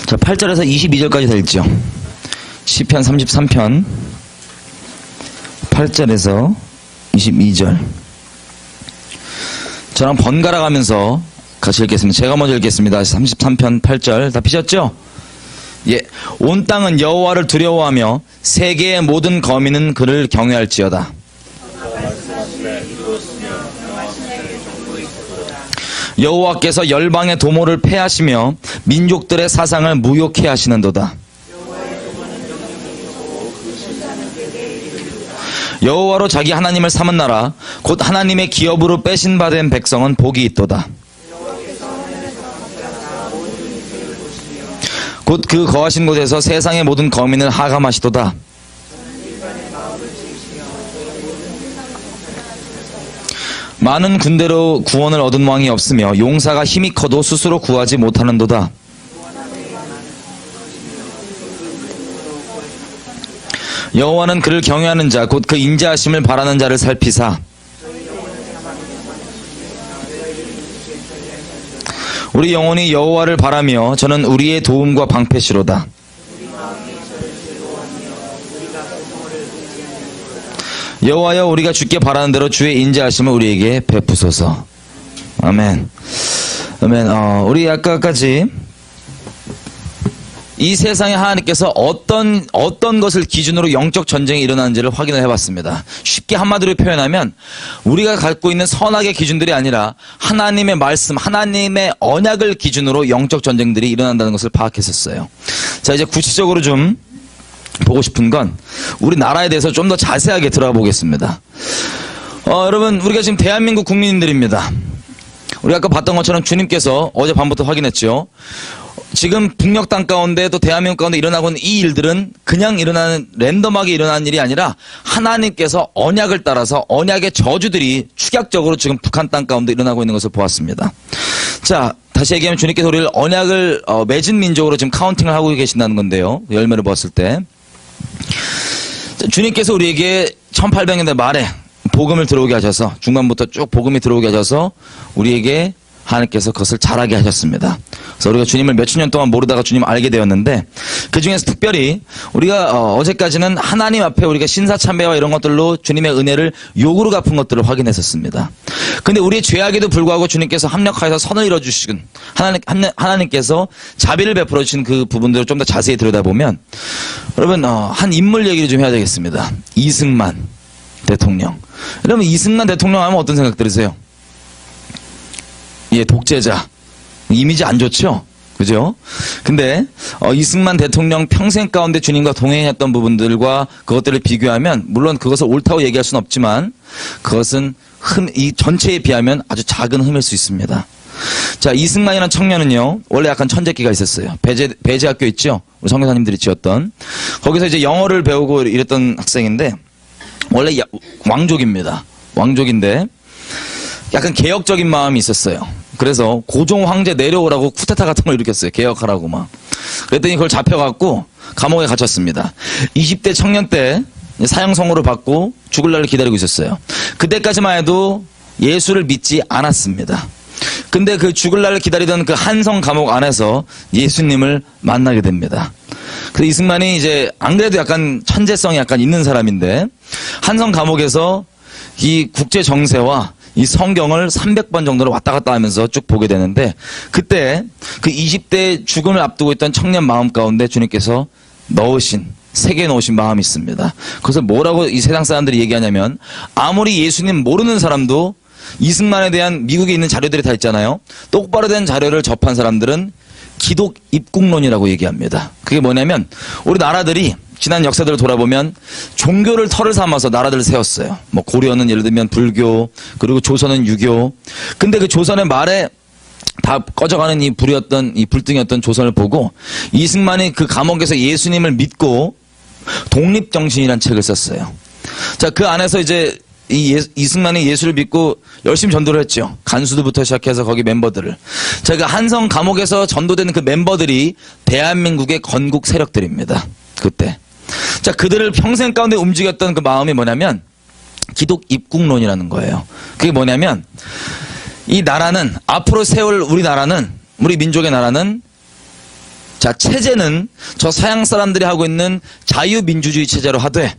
자, 8절에서 22절까지 다 읽죠. 시편 33편 8절에서 22절. 저랑 번갈아 가면서 같이 읽겠습니다. 제가 먼저 읽겠습니다. 33편 8절 다 피셨죠? 예. 온 땅은 여호와를 두려워하며 세계의 모든 거민은 그를 경외할지어다. 여호와께서 열방의 도모를 패하시며 민족들의 사상을 무욕해 하시는도다. 여호와로 자기 하나님을 삼은 나라 곧 하나님의 기업으로 빼신 바 된 백성은 복이 있도다. 곧 그 거하신 곳에서 세상의 모든 거민을 하감하시도다. 많은 군대로 구원을 얻은 왕이 없으며 용사가 힘이 커도 스스로 구하지 못하는도다. 여호와는 그를 경외하는 자 곧 그 인자하심을 바라는 자를 살피사 우리 영혼이 여호와를 바라며 저는 우리의 도움과 방패시로다. 여호와여 우리가 주께 바라는 대로 주의 인자하심을 우리에게 베푸소서. 아멘. 아멘. 우리 아까까지 이 세상에 하나님께서 어떤 것을 기준으로 영적 전쟁이 일어나는지를 확인을 해봤습니다. 쉽게 한마디로 표현하면 우리가 갖고 있는 선악의 기준들이 아니라 하나님의 말씀, 하나님의 언약을 기준으로 영적 전쟁들이 일어난다는 것을 파악했었어요. 자, 이제 구체적으로 좀 보고 싶은 건 우리 나라에 대해서 좀 더 자세하게 들어가 보겠습니다. 여러분, 우리가 지금 대한민국 국민들입니다. 우리 아까 봤던 것처럼 주님께서 어젯밤부터 확인했죠. 지금 북녘 땅 가운데 또 대한민국 가운데 일어나고 있는 이 일들은 그냥 일어나는 랜덤하게 일어나는 일이 아니라 하나님께서 언약을 따라서 언약의 저주들이 축약적으로 지금 북한 땅 가운데 일어나고 있는 것을 보았습니다. 자, 다시 얘기하면 주님께서 우리를 언약을 맺은 민족으로 지금 카운팅을 하고 계신다는 건데요. 열매를 보았을 때 주님께서 우리에게 1800년대 말에 복음을 들어오게 하셔서 중간부터 쭉 복음이 들어오게 하셔서 우리에게 하나님께서 그것을 잘하게 하셨습니다. 그래서 우리가 주님을 몇천 년 동안 모르다가 주님을 알게 되었는데 그 중에서 특별히 우리가 어제까지는 하나님 앞에 우리가 신사참배와 이런 것들로 주님의 은혜를 욕으로 갚은 것들을 확인했었습니다. 근데 우리의 죄악에도 불구하고 주님께서 합력하여서 선을 이뤄주신 하나님께서 자비를 베풀어 주신 그 부분들을 좀 더 자세히 들여다보면 여러분 한 인물 얘기를 좀 해야 되겠습니다. 이승만 대통령. 여러분 이승만 대통령 하면 어떤 생각 들으세요? 예, 독재자. 이미지 안 좋죠? 그죠? 근데 이승만 대통령 평생 가운데 주님과 동행했던 부분들과 그것들을 비교하면 물론 그것을 옳다고 얘기할 수는 없지만 그것은 이 전체에 비하면 아주 작은 흠일 수 있습니다. 자, 이승만이라는 청년은요 원래 약간 천재기가 있었어요. 배제학교 있죠? 우리 선교사님들이 지었던 거기서 이제 영어를 배우고 이랬던 학생인데 원래 왕족입니다. 왕족인데 약간 개혁적인 마음이 있었어요. 그래서 고종 황제 내려오라고 쿠데타 같은 걸 일으켰어요. 개혁하라고 막. 그랬더니 그걸 잡혀갖고 감옥에 갇혔습니다. 20대 청년 때 사형 선고를 받고 죽을 날을 기다리고 있었어요. 그때까지만 해도 예수를 믿지 않았습니다. 근데 그 죽을 날을 기다리던 그 한성 감옥 안에서 예수님을 만나게 됩니다. 그래서 이승만이 이제 안 그래도 약간 천재성이 약간 있는 사람인데 한성 감옥에서 이 국제 정세와 이 성경을 300번 정도로 왔다 갔다 하면서 쭉 보게 되는데 그때 그 20대 죽음을 앞두고 있던 청년 마음 가운데 주님께서 새겨 넣으신 마음이 있습니다. 그래서 뭐라고 이 세상 사람들이 얘기하냐면 아무리 예수님 모르는 사람도 이승만에 대한 미국에 있는 자료들이 다 있잖아요. 똑바로 된 자료를 접한 사람들은 기독 입국론이라고 얘기합니다. 그게 뭐냐면 우리 나라들이 지난 역사들을 돌아보면 종교를 털을 삼아서 나라들을 세웠어요. 뭐 고려는 예를 들면 불교, 그리고 조선은 유교. 근데 그 조선의 말에 다 꺼져가는 이 불등이었던 조선을 보고 이승만이 그 감옥에서 예수님을 믿고 독립정신이라는 책을 썼어요. 자, 그 안에서 이제 이승만이 예수를 믿고 열심히 전도를 했죠. 간수들부터 시작해서 거기 멤버들을. 자, 그 한성 감옥에서 전도되는 그 멤버들이 대한민국의 건국 세력들입니다. 그때. 자, 그들을 평생 가운데 움직였던 그 마음이 뭐냐면 기독 입국론이라는 거예요. 그게 뭐냐면 이 나라는 앞으로 세울 우리나라는 우리 민족의 나라는 자 체제는 저 서양 사람들이 하고 있는 자유민주주의 체제로 하되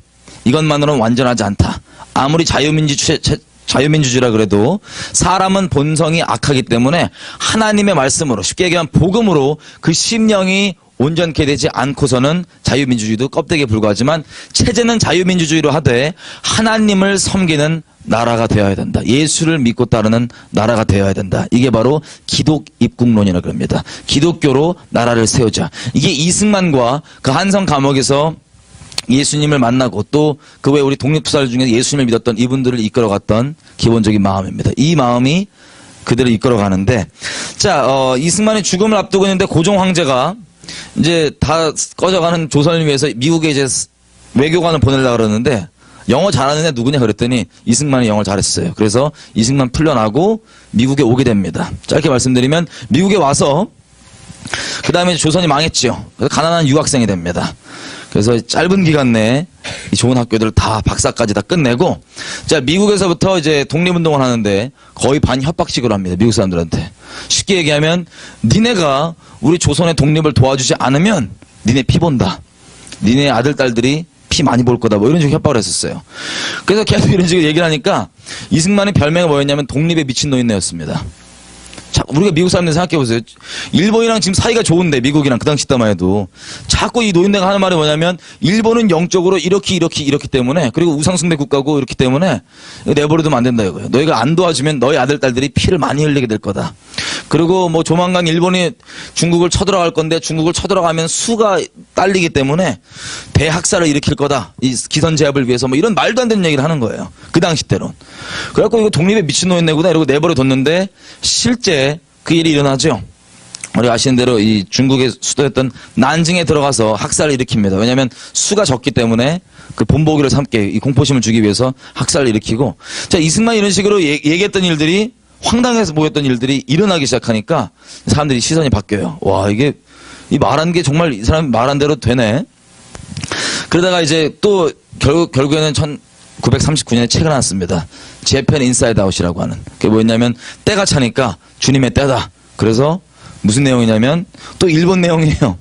이것만으로는 완전하지 않다. 아무리 자유민주주의라 그래도 사람은 본성이 악하기 때문에 하나님의 말씀으로 쉽게 얘기하면 복음으로 그 심령이 온전케 되지 않고서는 자유민주주의도 껍데기에 불과하지만 체제는 자유민주주의로 하되 하나님을 섬기는 나라가 되어야 된다. 예수를 믿고 따르는 나라가 되어야 된다. 이게 바로 기독입국론이라 그럽니다. 기독교로 나라를 세우자. 이게 이승만과 그 한성 감옥에서 예수님을 만나고 또 그 외에 우리 독립투사들 중에 예수님을 믿었던 이분들을 이끌어갔던 기본적인 마음입니다. 이 마음이 그대로 이끌어가는데 자 이승만이 죽음을 앞두고 있는데 고종 황제가 이제 다 꺼져가는 조선을 위해서 미국에 이제 외교관을 보내려고 그러는데 영어 잘하는 애 누구냐 그랬더니 이승만이 영어를 잘했어요. 그래서 이승만 풀려나고 미국에 오게 됩니다. 짧게 말씀드리면 미국에 와서 그 다음에 조선이 망했죠. 그래서 가난한 유학생이 됩니다. 그래서 짧은 기간 내에 좋은 학교들을 다 박사까지 다 끝내고 자 미국에서부터 이제 독립운동을 하는데 거의 반 협박식으로 합니다. 미국 사람들한테. 쉽게 얘기하면 니네가 우리 조선의 독립을 도와주지 않으면 니네 피 본다. 니네 아들 딸들이 피 많이 볼 거다. 뭐 이런 식으로 협박을 했었어요. 그래서 계속 이런 식으로 얘기를 하니까 이승만의 별명이 뭐였냐면 독립에 미친 노인네였습니다. 자, 우리가 미국 사람들 생각해보세요. 일본이랑 지금 사이가 좋은데 미국이랑 그 당시 때만 해도 자꾸 이 노인네가 하는 말이 뭐냐면 일본은 영적으로 이렇기 때문에 그리고 우상숭배 국가고 이렇기 때문에 내버려두면 안 된다 이거예요. 너희가 안 도와주면 너희 아들 딸들이 피를 많이 흘리게 될 거다. 그리고 뭐 조만간 일본이 중국을 쳐들어갈 건데 중국을 쳐들어가면 수가 딸리기 때문에 대학살을 일으킬 거다. 이 기선제압을 위해서 뭐 이런 말도 안 되는 얘기를 하는 거예요. 그 당시 때론. 그래갖고 이거 독립에 미친 노인네구나 이러고 내버려뒀는데 실제 그 일이 일어나죠. 우리 아시는 대로 이 중국의 수도였던 난징에 들어가서 학살을 일으킵니다. 왜냐하면 수가 적기 때문에 그 본보기를 삼게 이 공포심을 주기 위해서 학살을 일으키고 자 이승만이 이런 식으로 얘기했던 일들이 황당해서 보였던 일들이 일어나기 시작하니까 사람들이 시선이 바뀌어요. 와 이게 이 말한 게 정말 이 사람 말한 대로 되네. 그러다가 이제 또 결국에는 1939년에 책을 하나 씁니다. 재팬 인사이드 아웃이라고 하는. 그게 뭐였냐면 때가 차니까 주님의 때다. 그래서 무슨 내용이냐면 또 일본 내용이에요.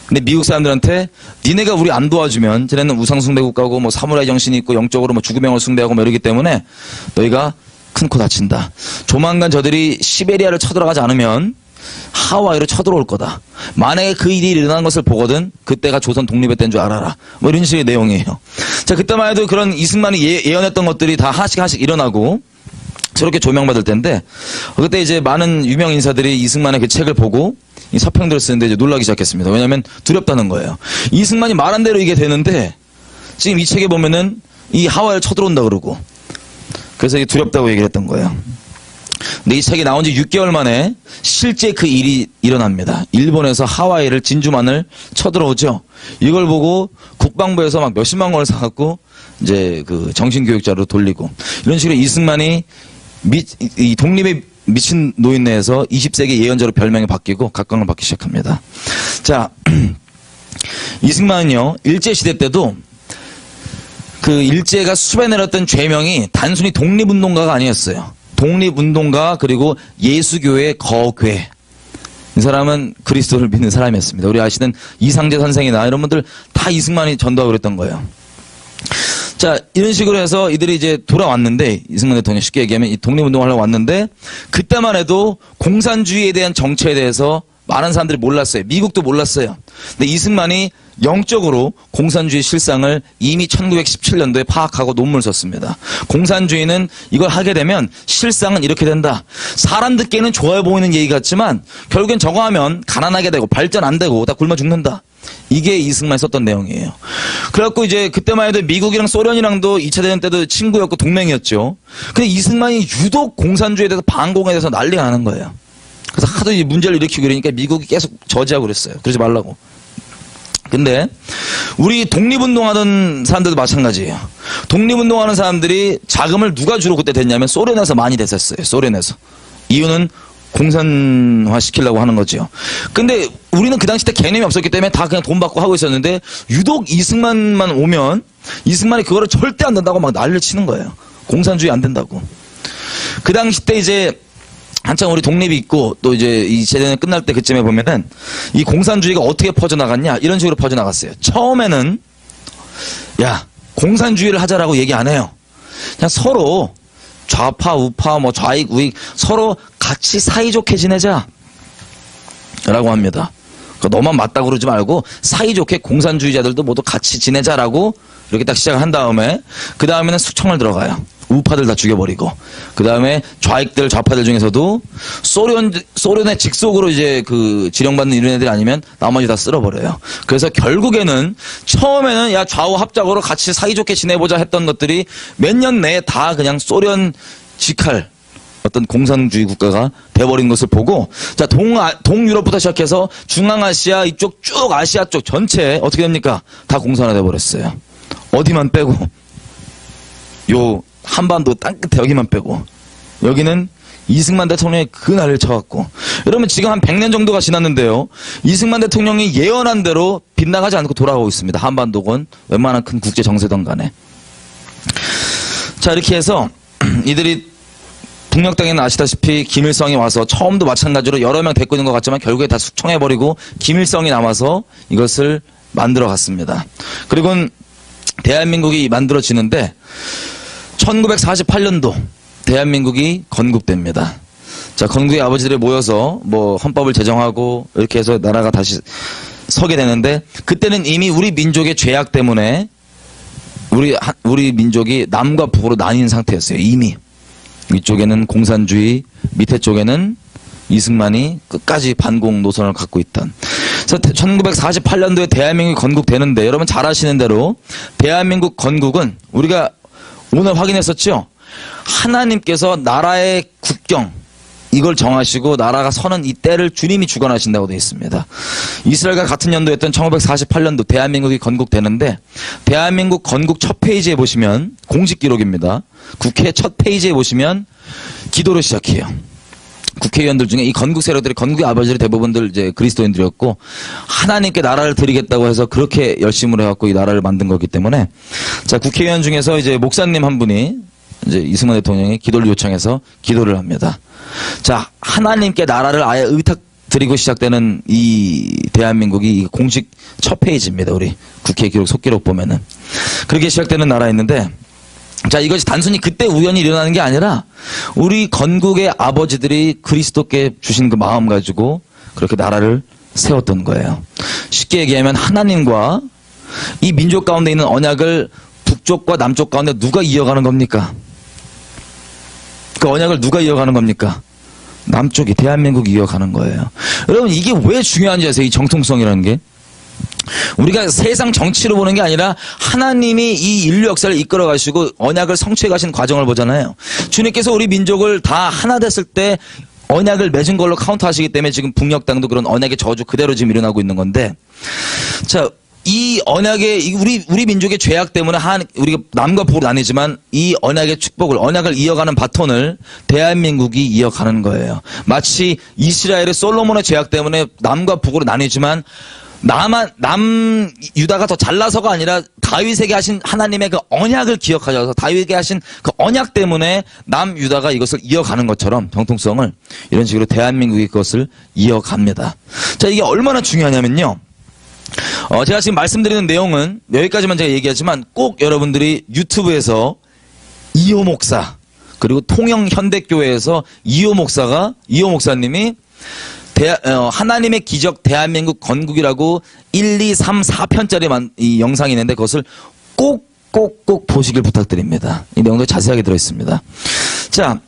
근데 미국 사람들한테 니네가 우리 안 도와주면 쟤네는 우상숭배 국가고 뭐 사무라이 정신이 있고 영적으로 뭐 죽음의 영을 숭배하고 뭐 이러기 때문에 너희가 큰 코 다친다. 조만간 저들이 시베리아를 쳐들어가지 않으면 하와이로 쳐들어올 거다. 만약에 그 일이 일어나는 것을 보거든 그때가 조선 독립의 때인 줄 알아라. 뭐 이런 식의 내용이에요. 자 그때만 해도 그런 이승만이 예언했던 것들이 다 하나씩 일어나고 저렇게 조명받을 텐데 그때 이제 많은 유명 인사들이 이승만의 그 책을 보고 이 서평들을 쓰는데 이제 놀라기 시작했습니다. 왜냐하면 두렵다는 거예요. 이승만이 말한 대로 이게 되는데 지금 이 책에 보면은 이 하와이를 쳐들어온다 그러고 그래서 이게 두렵다고 얘기를 했던 거예요. 근데 이 책이 나온 지 6개월 만에 실제 그 일이 일어납니다. 일본에서 하와이를 진주만을 쳐들어오죠. 이걸 보고 국방부에서 막 몇십만 원을 사갖고 이제 그 정신교육자로 돌리고 이런 식으로 이승만이 이 독립에 미친 노인네에서 20세기 예언자로 별명이 바뀌고 각광을 받기 시작합니다. 자, 이승만은요, 일제시대 때도 그 일제가 수배내렸던 죄명이 단순히 독립운동가가 아니었어요. 독립운동가 그리고 예수교의 거괴. 이 사람은 그리스도를 믿는 사람이었습니다. 우리 아시는 이상재 선생이나 이런 분들 다 이승만이 전도하고 그랬던 거예요. 자, 이런 식으로 해서 이들이 이제 돌아왔는데, 이승만 대통령이 쉽게 얘기하면 이 독립운동을 하려고 왔는데, 그때만 해도 공산주의에 대한 정체에 대해서 많은 사람들이 몰랐어요. 미국도 몰랐어요. 근데 이승만이 영적으로 공산주의 실상을 이미 1917년도에 파악하고 논문을 썼습니다. 공산주의는 이걸 하게 되면 실상은 이렇게 된다. 사람 듣기에는 좋아 보이는 얘기 같지만 결국엔 저거 하면 가난하게 되고 발전 안 되고 다 굶어 죽는다. 이게 이승만이 썼던 내용이에요. 그래갖고 이제 그때만 해도 미국이랑 소련이랑도 2차 대전 때도 친구였고 동맹이었죠. 근데 이승만이 유독 공산주의에 대해서 반공에 대해서 난리가 나는 거예요. 그래서 하도 이 문제를 일으키고 그러니까 미국이 계속 저지하고 그랬어요. 그러지 말라고. 근데 우리 독립운동하던 사람들도 마찬가지예요. 독립운동하는 사람들이 자금을 누가 주로 그때 됐냐면 소련에서 많이 됐었어요. 소련에서. 이유는 공산화 시키려고 하는 거죠. 근데 우리는 그 당시 때 개념이 없었기 때문에 다 그냥 돈 받고 하고 있었는데 유독 이승만만 오면 이승만이 그거를 절대 안 된다고 막 난리를 치는 거예요. 공산주의 안 된다고. 그 당시 때 이제 한창 우리 독립이 있고 또 이제 이 세대는 끝날 때 그쯤에 보면은 이 공산주의가 어떻게 퍼져나갔냐 이런 식으로 퍼져나갔어요. 처음에는 야 공산주의를 하자라고 얘기 안 해요. 그냥 서로 좌파 우파 뭐 좌익 우익 서로 같이 사이좋게 지내자 라고 합니다. 그러니까 너만 맞다고 그러지 말고 사이좋게 공산주의자들도 모두 같이 지내자라고 이렇게 딱 시작을 한 다음에 그 다음에는 숙청을 들어가요. 우파들 다 죽여버리고 그 다음에 좌익들 좌파들 중에서도 소련의 직속으로 이제 그 지령받는 이런 애들 아니면 나머지 다 쓸어버려요. 그래서 결국에는 처음에는 야 좌우 합작으로 같이 사이좋게 지내보자 했던 것들이 몇 년 내에 다 그냥 소련 직할 어떤 공산주의 국가가 돼버린 것을 보고 자 동유럽부터 시작해서 중앙아시아 이쪽 쭉 아시아 쪽 전체 어떻게 됩니까? 다 공산화 돼버렸어요. 어디만 빼고 요 한반도 땅끝에 여기만 빼고 여기는 이승만 대통령이 그 날을 쳐갖고 여러분 지금 한 100년 정도가 지났는데요. 이승만 대통령이 예언한 대로 빗나가지 않고 돌아가고 있습니다. 한반도건 웬만한 큰 국제 정세던 간에. 자 이렇게 해서 이들이 북녘 땅에는 아시다시피 김일성이 와서 처음도 마찬가지로 여러 명 데리고 있는 것 같지만 결국에 다 숙청해버리고 김일성이 남아서 이것을 만들어 갔습니다. 그리고는 대한민국이 만들어지는데 1948년도 대한민국이 건국됩니다. 자, 건국의 아버지들이 모여서 뭐 헌법을 제정하고 이렇게 해서 나라가 다시 서게 되는데 그때는 이미 우리 민족의 죄악 때문에 우리 민족이 남과 북으로 나뉜 상태였어요. 이미. 위쪽에는 공산주의, 밑에 쪽에는 이승만이 끝까지 반공 노선을 갖고 있던. 그래서 1948년도에 대한민국이 건국되는데 여러분 잘 아시는 대로 대한민국 건국은 우리가 오늘 확인했었죠. 하나님께서 나라의 국경 이걸 정하시고 나라가 서는 이 때를 주님이 주관하신다고 되어 있습니다. 이스라엘과 같은 연도였던 1948년도 대한민국이 건국되는데 대한민국 건국 첫 페이지에 보시면 공식 기록입니다. 국회 첫 페이지에 보시면 기도를 시작해요. 국회의원들 중에 이 건국 세력들이 건국의 아버지들이 대부분들 이제 그리스도인들이었고 하나님께 나라를 드리겠다고 해서 그렇게 열심을 해갖고 이 나라를 만든 거기 때문에 자 국회의원 중에서 이제 목사님 한 분이 이제 이승만 대통령이 기도를 요청해서 기도를 합니다. 자 하나님께 나라를 아예 의탁드리고 시작되는 이 대한민국이 공식 첫 페이지입니다. 우리 국회 기록 속기록 보면은 그렇게 시작되는 나라였는데 자 이것이 단순히 그때 우연히 일어나는 게 아니라 우리 건국의 아버지들이 그리스도께 주신 그 마음 가지고 그렇게 나라를 세웠던 거예요. 쉽게 얘기하면 하나님과 이 민족 가운데 있는 언약을 북쪽과 남쪽 가운데 누가 이어가는 겁니까? 그 언약을 누가 이어가는 겁니까? 남쪽이 대한민국이 이어가는 거예요. 여러분 이게 왜 중요한지 아세요? 이 정통성이라는 게. 우리가 세상 정치로 보는 게 아니라 하나님이 이 인류 역사를 이끌어 가시고 언약을 성취해 가신 과정을 보잖아요. 주님께서 우리 민족을 다 하나 됐을 때 언약을 맺은 걸로 카운트하시기 때문에 지금 북녘 땅도 그런 언약의 저주 그대로 지금 일어나고 있는 건데 자, 이 언약의 우리 민족의 죄악 때문에 우리가 남과 북으로 나뉘지만 이 언약의 축복을 언약을 이어가는 바톤을 대한민국이 이어가는 거예요. 마치 이스라엘의 솔로몬의 죄악 때문에 남과 북으로 나뉘지만 남 유다가 더 잘나서가 아니라 다윗에게 하신 하나님의 그 언약을 기억하셔서 다윗에게 하신 그 언약 때문에 남 유다가 이것을 이어가는 것처럼 정통성을 이런 식으로 대한민국이 그것을 이어갑니다. 자 이게 얼마나 중요하냐면요. 제가 지금 말씀드리는 내용은 여기까지만 제가 얘기하지만 꼭 여러분들이 유튜브에서 이호 목사 그리고 통영현대교회에서 이호 목사님이 하나님의 기적 대한민국 건국이라고 1, 2, 3, 4편짜리 이 영상이 있는데 그것을 꼭 보시길 부탁드립니다. 이 내용도 자세하게 들어있습니다. 자,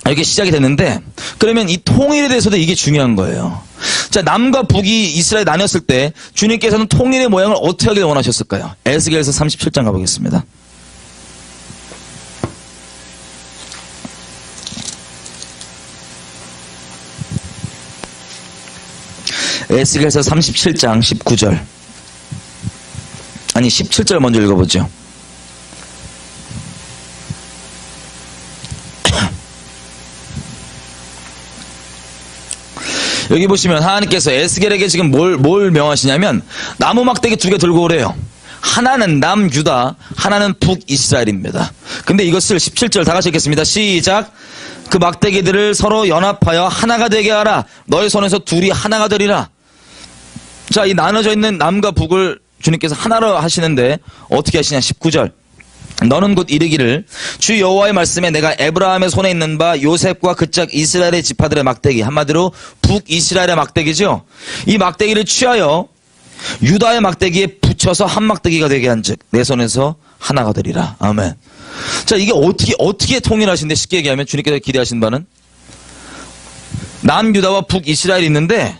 이렇게 시작이 됐는데 그러면 이 통일에 대해서도 이게 중요한 거예요. 자, 남과 북이 이스라엘 나뉘었을 때 주님께서는 통일의 모양을 어떻게 하길 원하셨을까요? 에스겔서 37장 가보겠습니다. 에스겔서 37장 19절 아니 17절 먼저 읽어보죠. 여기 보시면 하나님께서 에스겔에게 지금 뭘 명하시냐면 나무 막대기 2개 들고 오래요. 하나는 남유다, 하나는 북이스라엘입니다. 근데 이것을 17절 다 같이 읽겠습니다. 시작. 그 막대기들을 서로 연합하여 하나가 되게 하라. 너의 손에서 둘이 하나가 되리라. 자, 이 나눠져 있는 남과 북을 주님께서 하나로 하시는데 어떻게 하시냐. 19절. 너는 곧 이르기를 주 여호와의 말씀에 내가 에브라함의 손에 있는 바 요셉과 그 짝 이스라엘의 지파들의 막대기, 한마디로 북이스라엘의 막대기죠. 이 막대기를 취하여 유다의 막대기에 붙여서 한 막대기가 되게 한즉 내 손에서 하나가 되리라. 아멘. 자, 이게 어떻게 통일하신데, 쉽게 얘기하면 주님께서 기대하신 바는 남유다와 북이스라엘이 있는데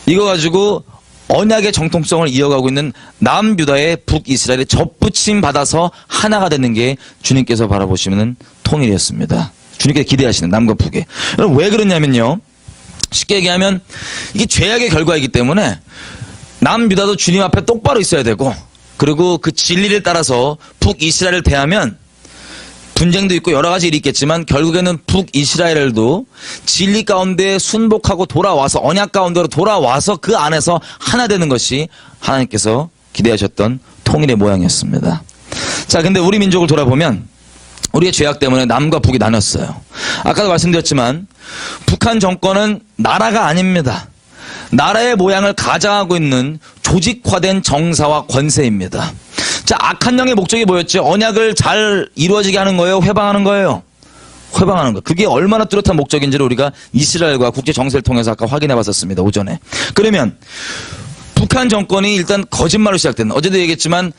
이거 가지고 언약의 정통성을 이어가고 있는 남유다의 북이스라엘에 접붙임 받아서 하나가 되는 게 주님께서 바라보시는 통일이었습니다. 주님께서 기대하시는 남과 북에. 여러분 왜 그러냐면요. 쉽게 얘기하면 이게 죄악의 결과이기 때문에 남유다도 주님 앞에 똑바로 있어야 되고, 그리고 그 진리를 따라서 북이스라엘을 대하면 분쟁도 있고 여러 가지 일이 있겠지만 결국에는 북이스라엘도 진리 가운데 순복하고 돌아와서 언약 가운데로 돌아와서 그 안에서 하나 되는 것이 하나님께서 기대하셨던 통일의 모양이었습니다. 자, 근데 우리 민족을 돌아보면 우리의 죄악 때문에 남과 북이 나눴어요. 아까도 말씀드렸지만 북한 정권은 나라가 아닙니다. 나라의 모양을 가장하고 있는 조직화된 정사와 권세입니다. 자, 악한 영의 목적이 뭐였죠? 언약을 잘 이루어지게 하는 거예요? 회방하는 거예요? 회방하는 거. 그게 얼마나 뚜렷한 목적인지를 우리가 이스라엘과 국제 정세를 통해서 아까 확인해 봤었습니다. 오전에. 그러면 북한 정권이 일단 거짓말로 시작된, 어제도 얘기했지만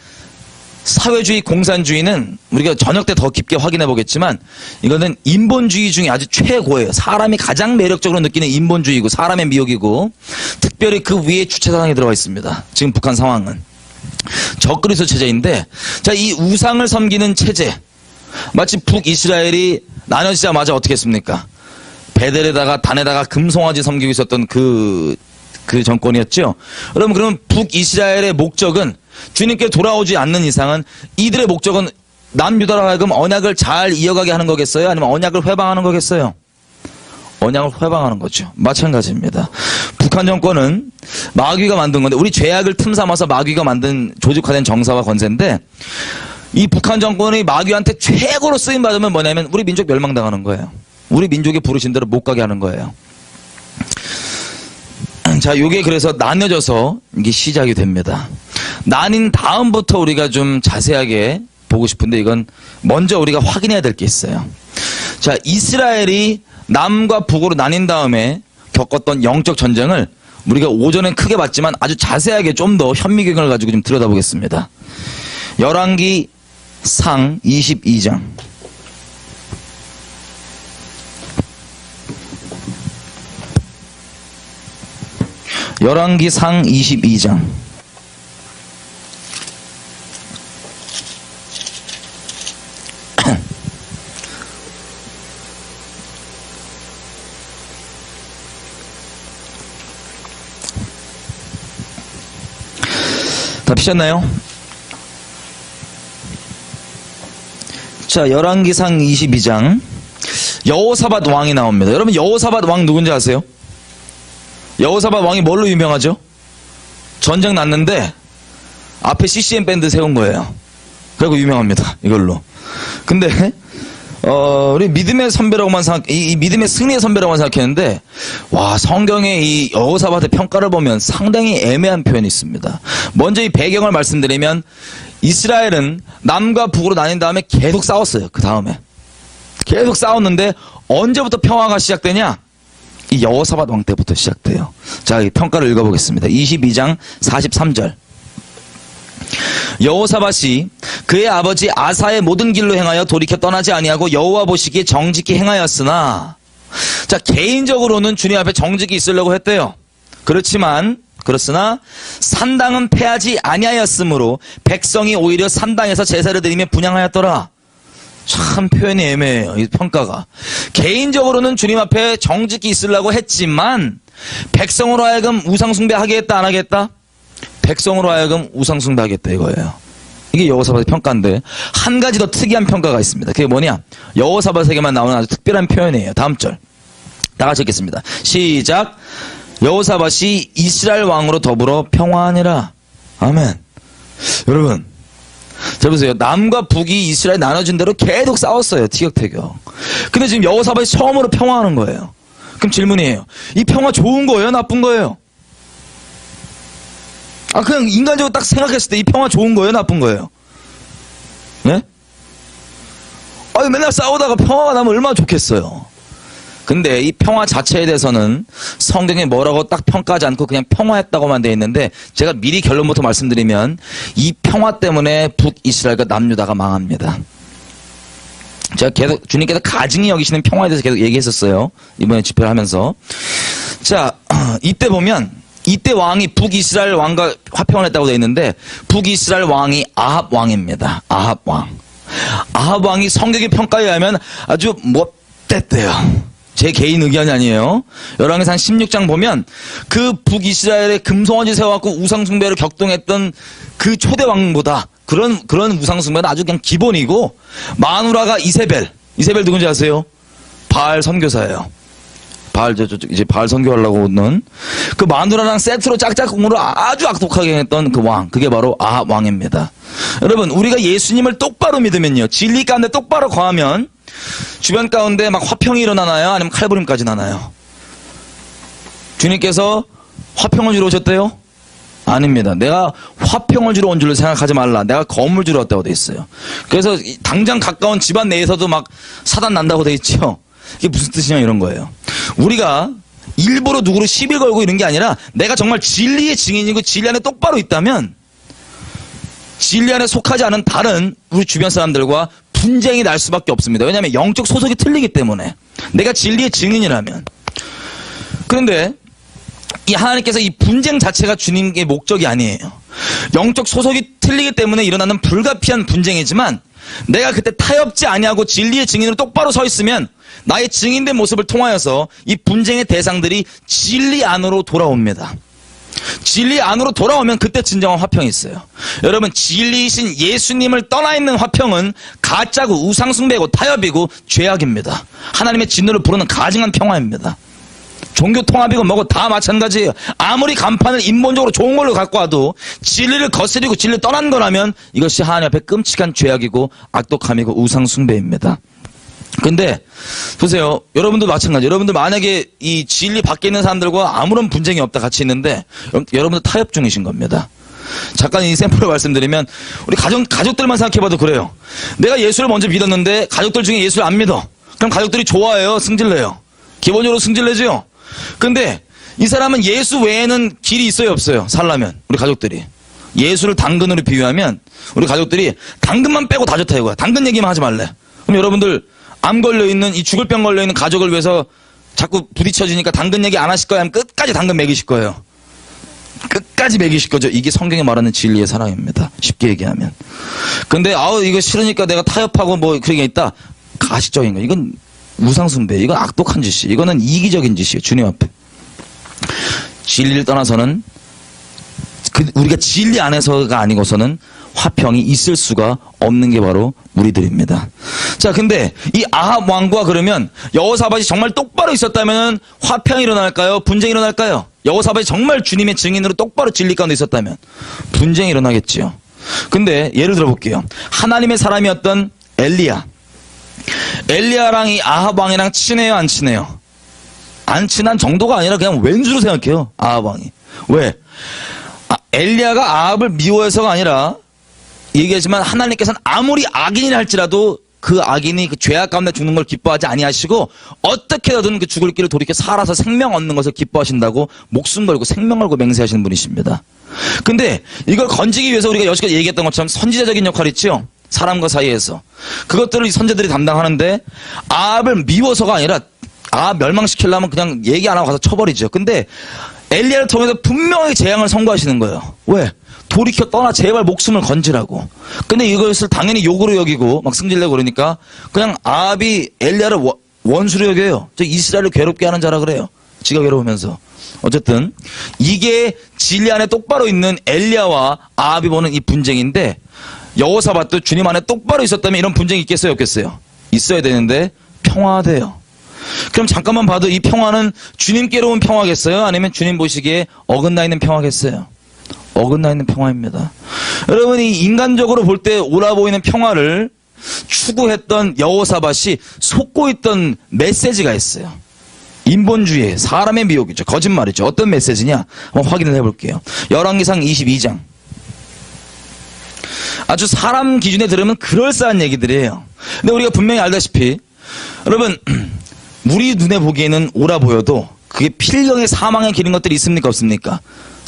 사회주의 공산주의는 우리가 저녁 때 더 깊게 확인해 보겠지만 이거는 인본주의 중에 아주 최고예요. 사람이 가장 매력적으로 느끼는 인본주의고 사람의 미혹이고, 특별히 그 위에 주체사상이 들어가 있습니다. 지금 북한 상황은 적그리스도 체제인데, 자, 이 우상을 섬기는 체제, 마치 북이스라엘이 나눠지자마자 어떻게 했습니까? 베델에다가 단에다가 금송아지 섬기고 있었던 그 정권이었죠. 여러분, 그러면 북이스라엘의 목적은 주님께 돌아오지 않는 이상은 이들의 목적은 남유다로 하여금 언약을 잘 이어가게 하는 거겠어요? 아니면 언약을 회방하는 거겠어요? 언약을 회방하는 거죠. 마찬가지입니다. 북한 정권은 마귀가 만든 건데, 우리 죄악을 틈삼아서 마귀가 만든 조직화된 정사와 권세인데, 이 북한 정권이 마귀한테 최고로 쓰임받으면 뭐냐면 우리 민족 멸망당하는 거예요. 우리 민족이 부르신 대로 못 가게 하는 거예요. 자, 요게 그래서 나뉘어져서 이게 시작이 됩니다. 나뉜 다음부터 우리가 좀 자세하게 보고 싶은데, 이건 먼저 우리가 확인해야 될 게 있어요. 자, 이스라엘이 남과 북으로 나뉜 다음에 겪었던 영적 전쟁을 우리가 오전엔 크게 봤지만 아주 자세하게 좀 더 현미경을 가지고 좀 들여다보겠습니다. 열왕기 상 22장. 열왕기 상 22장. 다 피셨나요? 자, 열왕기상 22장. 여호사밧 왕이 나옵니다. 여러분, 여호사밧 왕 누군지 아세요? 여호사밧 왕이 뭘로 유명하죠? 전쟁 났는데 앞에 CCM 밴드 세운 거예요. 그리고 유명합니다. 이걸로. 근데 우리 믿음의 선배라고만 이 믿음의 승리의 선배라고만 생각했는데, 와, 성경의 이 여호사밧의 평가를 보면 상당히 애매한 표현이 있습니다. 먼저 이 배경을 말씀드리면, 이스라엘은 남과 북으로 나뉜 다음에 계속 싸웠어요. 그 다음에 계속 싸웠는데 언제부터 평화가 시작되냐? 이 여호사밧 왕 때부터 시작돼요. 자, 이 평가를 읽어보겠습니다. 22장 43절. 여호사밧이 그의 아버지 아사의 모든 길로 행하여 돌이켜 떠나지 아니하고 여호와 보시기에 정직히 행하였으나, 자, 개인적으로는 주님 앞에 정직히 있으려고 했대요. 그렇으나 산당은 패하지 아니하였으므로 백성이 오히려 산당에서 제사를 드리며 분향하였더라. 참 표현이 애매해요, 이 평가가. 개인적으로는 주님 앞에 정직히 있으려고 했지만 백성으로 하여금 우상숭배하게 했다, 안 하겠다? 백성으로 하여금 우상숭배하겠다, 이거예요. 이게 여호사밧의 평가인데, 한 가지 더 특이한 평가가 있습니다. 그게 뭐냐? 여호사밧에게만 나오는 아주 특별한 표현이에요. 다음 절 다 같이 읽겠습니다. 시작. 여호사밧이 이스라엘 왕으로 더불어 평화하니라. 아멘. 여러분, 자, 보세요. 남과 북이 이스라엘 나눠진 대로 계속 싸웠어요. 티격태격. 근데 지금 여호사밧이 처음으로 평화하는 거예요. 그럼 질문이에요. 이 평화 좋은 거예요? 나쁜 거예요? 그냥 인간적으로 딱 생각했을 때 이 평화 좋은 거예요? 나쁜 거예요? 네? 맨날 싸우다가 평화가 나면 얼마나 좋겠어요. 근데 이 평화 자체에 대해서는 성경에 뭐라고 딱 평가하지 않고 그냥 평화했다고만 되어 있는데, 제가 미리 결론부터 말씀드리면 이 평화 때문에 북이스라엘과 남유다가 망합니다. 제가 계속 주님께서 가증히 여기시는 평화에 대해서 계속 얘기했었어요. 이번에 집회를 하면서. 자, 이때 보면 이때 왕이 북이스라엘 왕과 화평을 했다고 되어 있는데, 북이스라엘 왕이 아합 왕입니다. 아합 왕. 아합 왕이 성경의 평가에 의하면 아주 못됐대요. 제 개인 의견이 아니에요. 열왕기상 16장 보면 그 북이스라엘의 금송아지 세워갖고 우상숭배를 격동했던 그 초대 왕보다 그런 우상숭배는 아주 그냥 기본이고, 마누라가 이세벨 누군지 아세요? 바알 선교사예요. 이제 바알 선교하려고 오는 그 마누라랑 세트로 짝짝꿍으로 아주 악독하게 했던 그 왕, 그게 바로 아합 왕입니다. 여러분, 우리가 예수님을 똑바로 믿으면요, 진리 가운데 똑바로 거하면 주변 가운데 막 화평이 일어나나요? 아니면 칼부림까지 나나요? 주님께서 화평을 주러 오셨대요? 아닙니다. 내가 화평을 주러 온 줄로 생각하지 말라. 내가 검을 주러 왔다고 돼 있어요. 그래서 당장 가까운 집안 내에서도 막 사단 난다고 돼 있죠. 이게 무슨 뜻이냐 이런 거예요. 우리가 일부러 누구를 시비 걸고 이런 게 아니라, 내가 정말 진리의 증인이고 진리 안에 똑바로 있다면 진리 안에 속하지 않은 다른 우리 주변 사람들과 분쟁이 날 수밖에 없습니다. 왜냐하면 영적 소속이 틀리기 때문에. 내가 진리의 증인이라면. 그런데 이 하나님께서 이 분쟁 자체가 주님의 목적이 아니에요. 영적 소속이 틀리기 때문에 일어나는 불가피한 분쟁이지만, 내가 그때 타협지 아니하고 진리의 증인으로 똑바로 서 있으면 나의 증인된 모습을 통하여서 이 분쟁의 대상들이 진리 안으로 돌아옵니다. 진리 안으로 돌아오면 그때 진정한 화평이 있어요. 여러분, 진리이신 예수님을 떠나 있는 화평은 가짜고 우상숭배고 타협이고 죄악입니다. 하나님의 진노를 부르는 가증한 평화입니다. 종교 통합이고 뭐고 다 마찬가지예요. 아무리 간판을 인본적으로 좋은 걸로 갖고 와도 진리를 거스리고 진리를 떠난 거라면 이것이 하나님 앞에 끔찍한 죄악이고 악독함이고 우상숭배입니다. 근데 보세요. 여러분도 마찬가지. 여러분들 만약에 이 진리 밖에 있는 사람들과 아무런 분쟁이 없다 같이 있는데, 여러분들 타협 중이신 겁니다. 잠깐 이 샘플을 말씀드리면, 우리 가족들만 생각해봐도 그래요. 내가 예수를 먼저 믿었는데 가족들 중에 예수를 안 믿어. 그럼 가족들이 좋아해요? 승질내요? 기본적으로 승질내죠. 근데 이 사람은 예수 외에는 길이 있어요, 없어요? 살려면 우리 가족들이 예수를 당근으로 비유하면 우리 가족들이 당근만 빼고 다 좋다 이거야. 당근 얘기만 하지 말래. 그럼 여러분들 암 걸려있는, 이 죽을 병 걸려있는 가족을 위해서 자꾸 부딪혀지니까 당근 얘기 안 하실 거예요? 하면 끝까지 당근 먹이실 거예요? 끝까지 먹이실 거죠. 이게 성경이 말하는 진리의 사랑입니다. 쉽게 얘기하면. 근데 이거 싫으니까 내가 타협하고 뭐 그런 게 있다. 가식적인 거. 이건 우상숭배. 이건 악독한 짓이에요. 이거는 이기적인 짓이에요. 주님 앞에. 진리를 떠나서는 우리가 진리 안에서가 아니고서는 화평이 있을 수가 없는 게 바로 우리들입니다. 자, 근데 이 아합 왕과 그러면 여호사밧이 정말 똑바로 있었다면 화평이 일어날까요? 분쟁이 일어날까요? 여호사밧이 정말 주님의 증인으로 똑바로 진리 가운데 있었다면 분쟁이 일어나겠지요. 근데 예를 들어 볼게요. 하나님의 사람이었던 엘리야랑 이 아합 왕이랑 친해요, 안 친해요? 안 친한 정도가 아니라 그냥 왼수로 생각해요. 아합 왕이. 왜? 엘리야가 아합을 미워해서가 아니라, 얘기하지만 하나님께서는 아무리 악인이라 할지라도 그 악인이 그 죄악 가운데 죽는 걸 기뻐하지 아니하시고, 어떻게든 그 죽을 길을 돌이켜 살아서 생명 얻는 것을 기뻐하신다고 목숨 걸고 생명 걸고 맹세하시는 분이십니다. 근데 이걸 건지기 위해서 우리가 여지까지 얘기했던 것처럼 선지자적인 역할이 있죠. 사람과 사이에서. 그것들을 이 선지자들이 담당하는데, 아합을 미워서가 아니라 아합 멸망시키려면 그냥 얘기 안 하고 가서 쳐버리죠. 근데 엘리야를 통해서 분명히 재앙을 선고하시는 거예요. 왜? 돌이켜 떠나 제발 목숨을 건지라고. 근데 이것을 당연히 욕으로 여기고 막 승질내고 그러니까 그냥 아합이 엘리야를 원수로 여겨요. 저 이스라엘을 괴롭게 하는 자라 그래요. 지가 괴로우면서. 어쨌든 이게 진리 안에 똑바로 있는 엘리야와 아합이 보는 이 분쟁인데, 여호사밧도 주님 안에 똑바로 있었다면 이런 분쟁이 있겠어요, 없겠어요? 있어야 되는데 평화돼요. 그럼 잠깐만 봐도 이 평화는 주님께로 온 평화겠어요? 아니면 주님 보시기에 어긋나 있는 평화겠어요? 어긋나 있는 평화입니다. 여러분이 인간적으로 볼 때 옳아 보이는 평화를 추구했던 여호사밧이 속고 있던 메시지가 있어요. 인본주의, 사람의 미혹이죠. 거짓말이죠. 어떤 메시지냐? 한번 확인을 해볼게요. 열왕기상 22장. 아주 사람 기준에 들으면 그럴싸한 얘기들이에요. 근데 우리가 분명히 알다시피 여러분 우리 눈에 보기에는 옳아 보여도 그게 필경의 사망의 길인 것들이 있습니까 없습니까?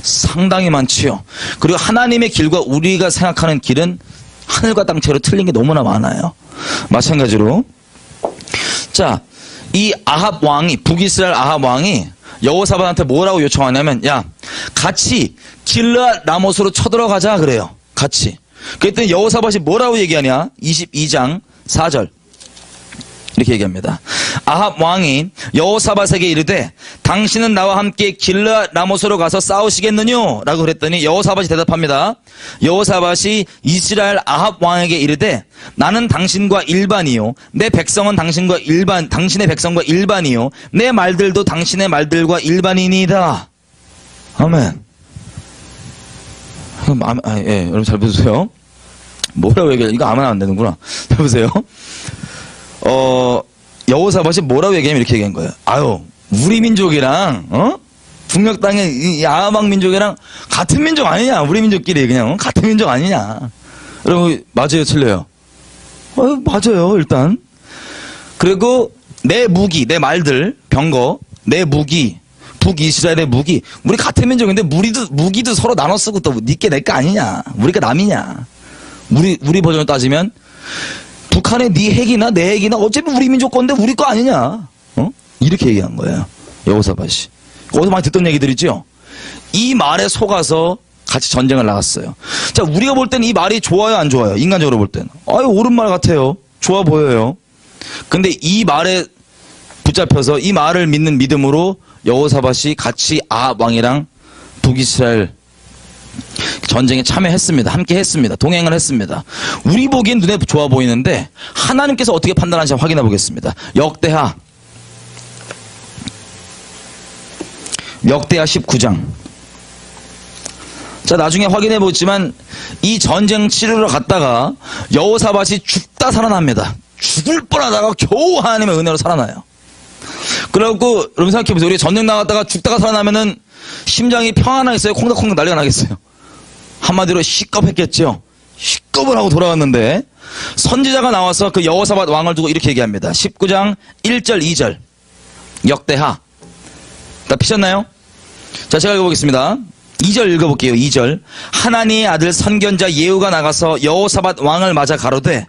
상당히 많지요. 그리고 하나님의 길과 우리가 생각하는 길은 하늘과 땅채로 틀린 게 너무나 많아요. 마찬가지로 자, 이 아합 왕이 북이스라엘 아합 왕이 여호사밧한테 뭐라고 요청하냐면 야 같이 길르앗 라못으로 쳐들어가자 그래요. 같이. 그랬더니 여호사밧이 뭐라고 얘기하냐? 22장 4절 이렇게 얘기합니다. 아합 왕이 여호사밧에게 이르되 당신은 나와 함께 길르앗 라못으로 가서 싸우시겠느뇨? 라고 그랬더니 여호사밧이 대답합니다. 여호사밧이 이스라엘 아합 왕에게 이르되 나는 당신과 일반이요 내 백성은 당신의 백성과 일반이요 내 말들도 당신의 말들과 일반이니이다. 아멘. 예, 여러분 잘 보세요. 뭐라고 얘기해? 이거 아무나 안 되는구나. 잘 보세요. 여호사밧이 뭐라고 얘기하면 이렇게 얘기한 거예요. 아유, 우리 민족이랑, 북녘 땅의 이 아합 민족이랑 같은 민족 아니냐? 우리 민족끼리 그냥, 같은 민족 아니냐? 여러분, 맞아요, 틀려요? 맞아요, 일단. 그리고 내 무기, 내 말들, 병거, 내 무기, 북이스라엘의 무기, 우리 같은 민족인데 무기도 서로 나눠 쓰고 또 니께 내거 아니냐? 우리가 남이냐? 우리 버전으로 따지면 북한의 네 핵이나 내 핵이나 어차피 우리 민족 건데 우리 거 아니냐? 이렇게 얘기한 거예요. 여호사밧이. 어디서 많이 듣던 얘기들이죠? 이 말에 속아서 같이 전쟁을 나갔어요. 자, 우리가 볼 때는 이 말이 좋아요, 안 좋아요? 인간적으로 볼 때는. 아유, 옳은 말 같아요. 좋아 보여요. 근데 이 말에 붙잡혀서 이 말을 믿는 믿음으로 여호사밧이 같이 아합 왕이랑 북이스라엘 전쟁에 참여했습니다. 함께 했습니다. 동행을 했습니다. 우리 보기엔 눈에 좋아 보이는데 하나님께서 어떻게 판단하는지 확인해 보겠습니다. 역대하 19장. 자, 나중에 확인해 보지만 이 전쟁 치르러 갔다가 여호사밧이 죽다 살아납니다. 죽을 뻔하다가 겨우 하나님의 은혜로 살아나요. 그래갖고 여러분 생각해 보세요. 우리 전쟁 나갔다가 죽다가 살아나면은 심장이 평안하겠어요? 콩닥콩닥 난리가 나겠어요? 한마디로 시겁했겠죠. 시겁을 하고 돌아왔는데 선지자가 나와서 그 여호사밧 왕을 두고 이렇게 얘기합니다. 19장 1절 2절 역대하. 다 피셨나요? 자, 제가 읽어보겠습니다. 2절 읽어볼게요. 2절. 하나님의 아들 선견자 예후가 나가서 여호사밧 왕을 맞아 가로되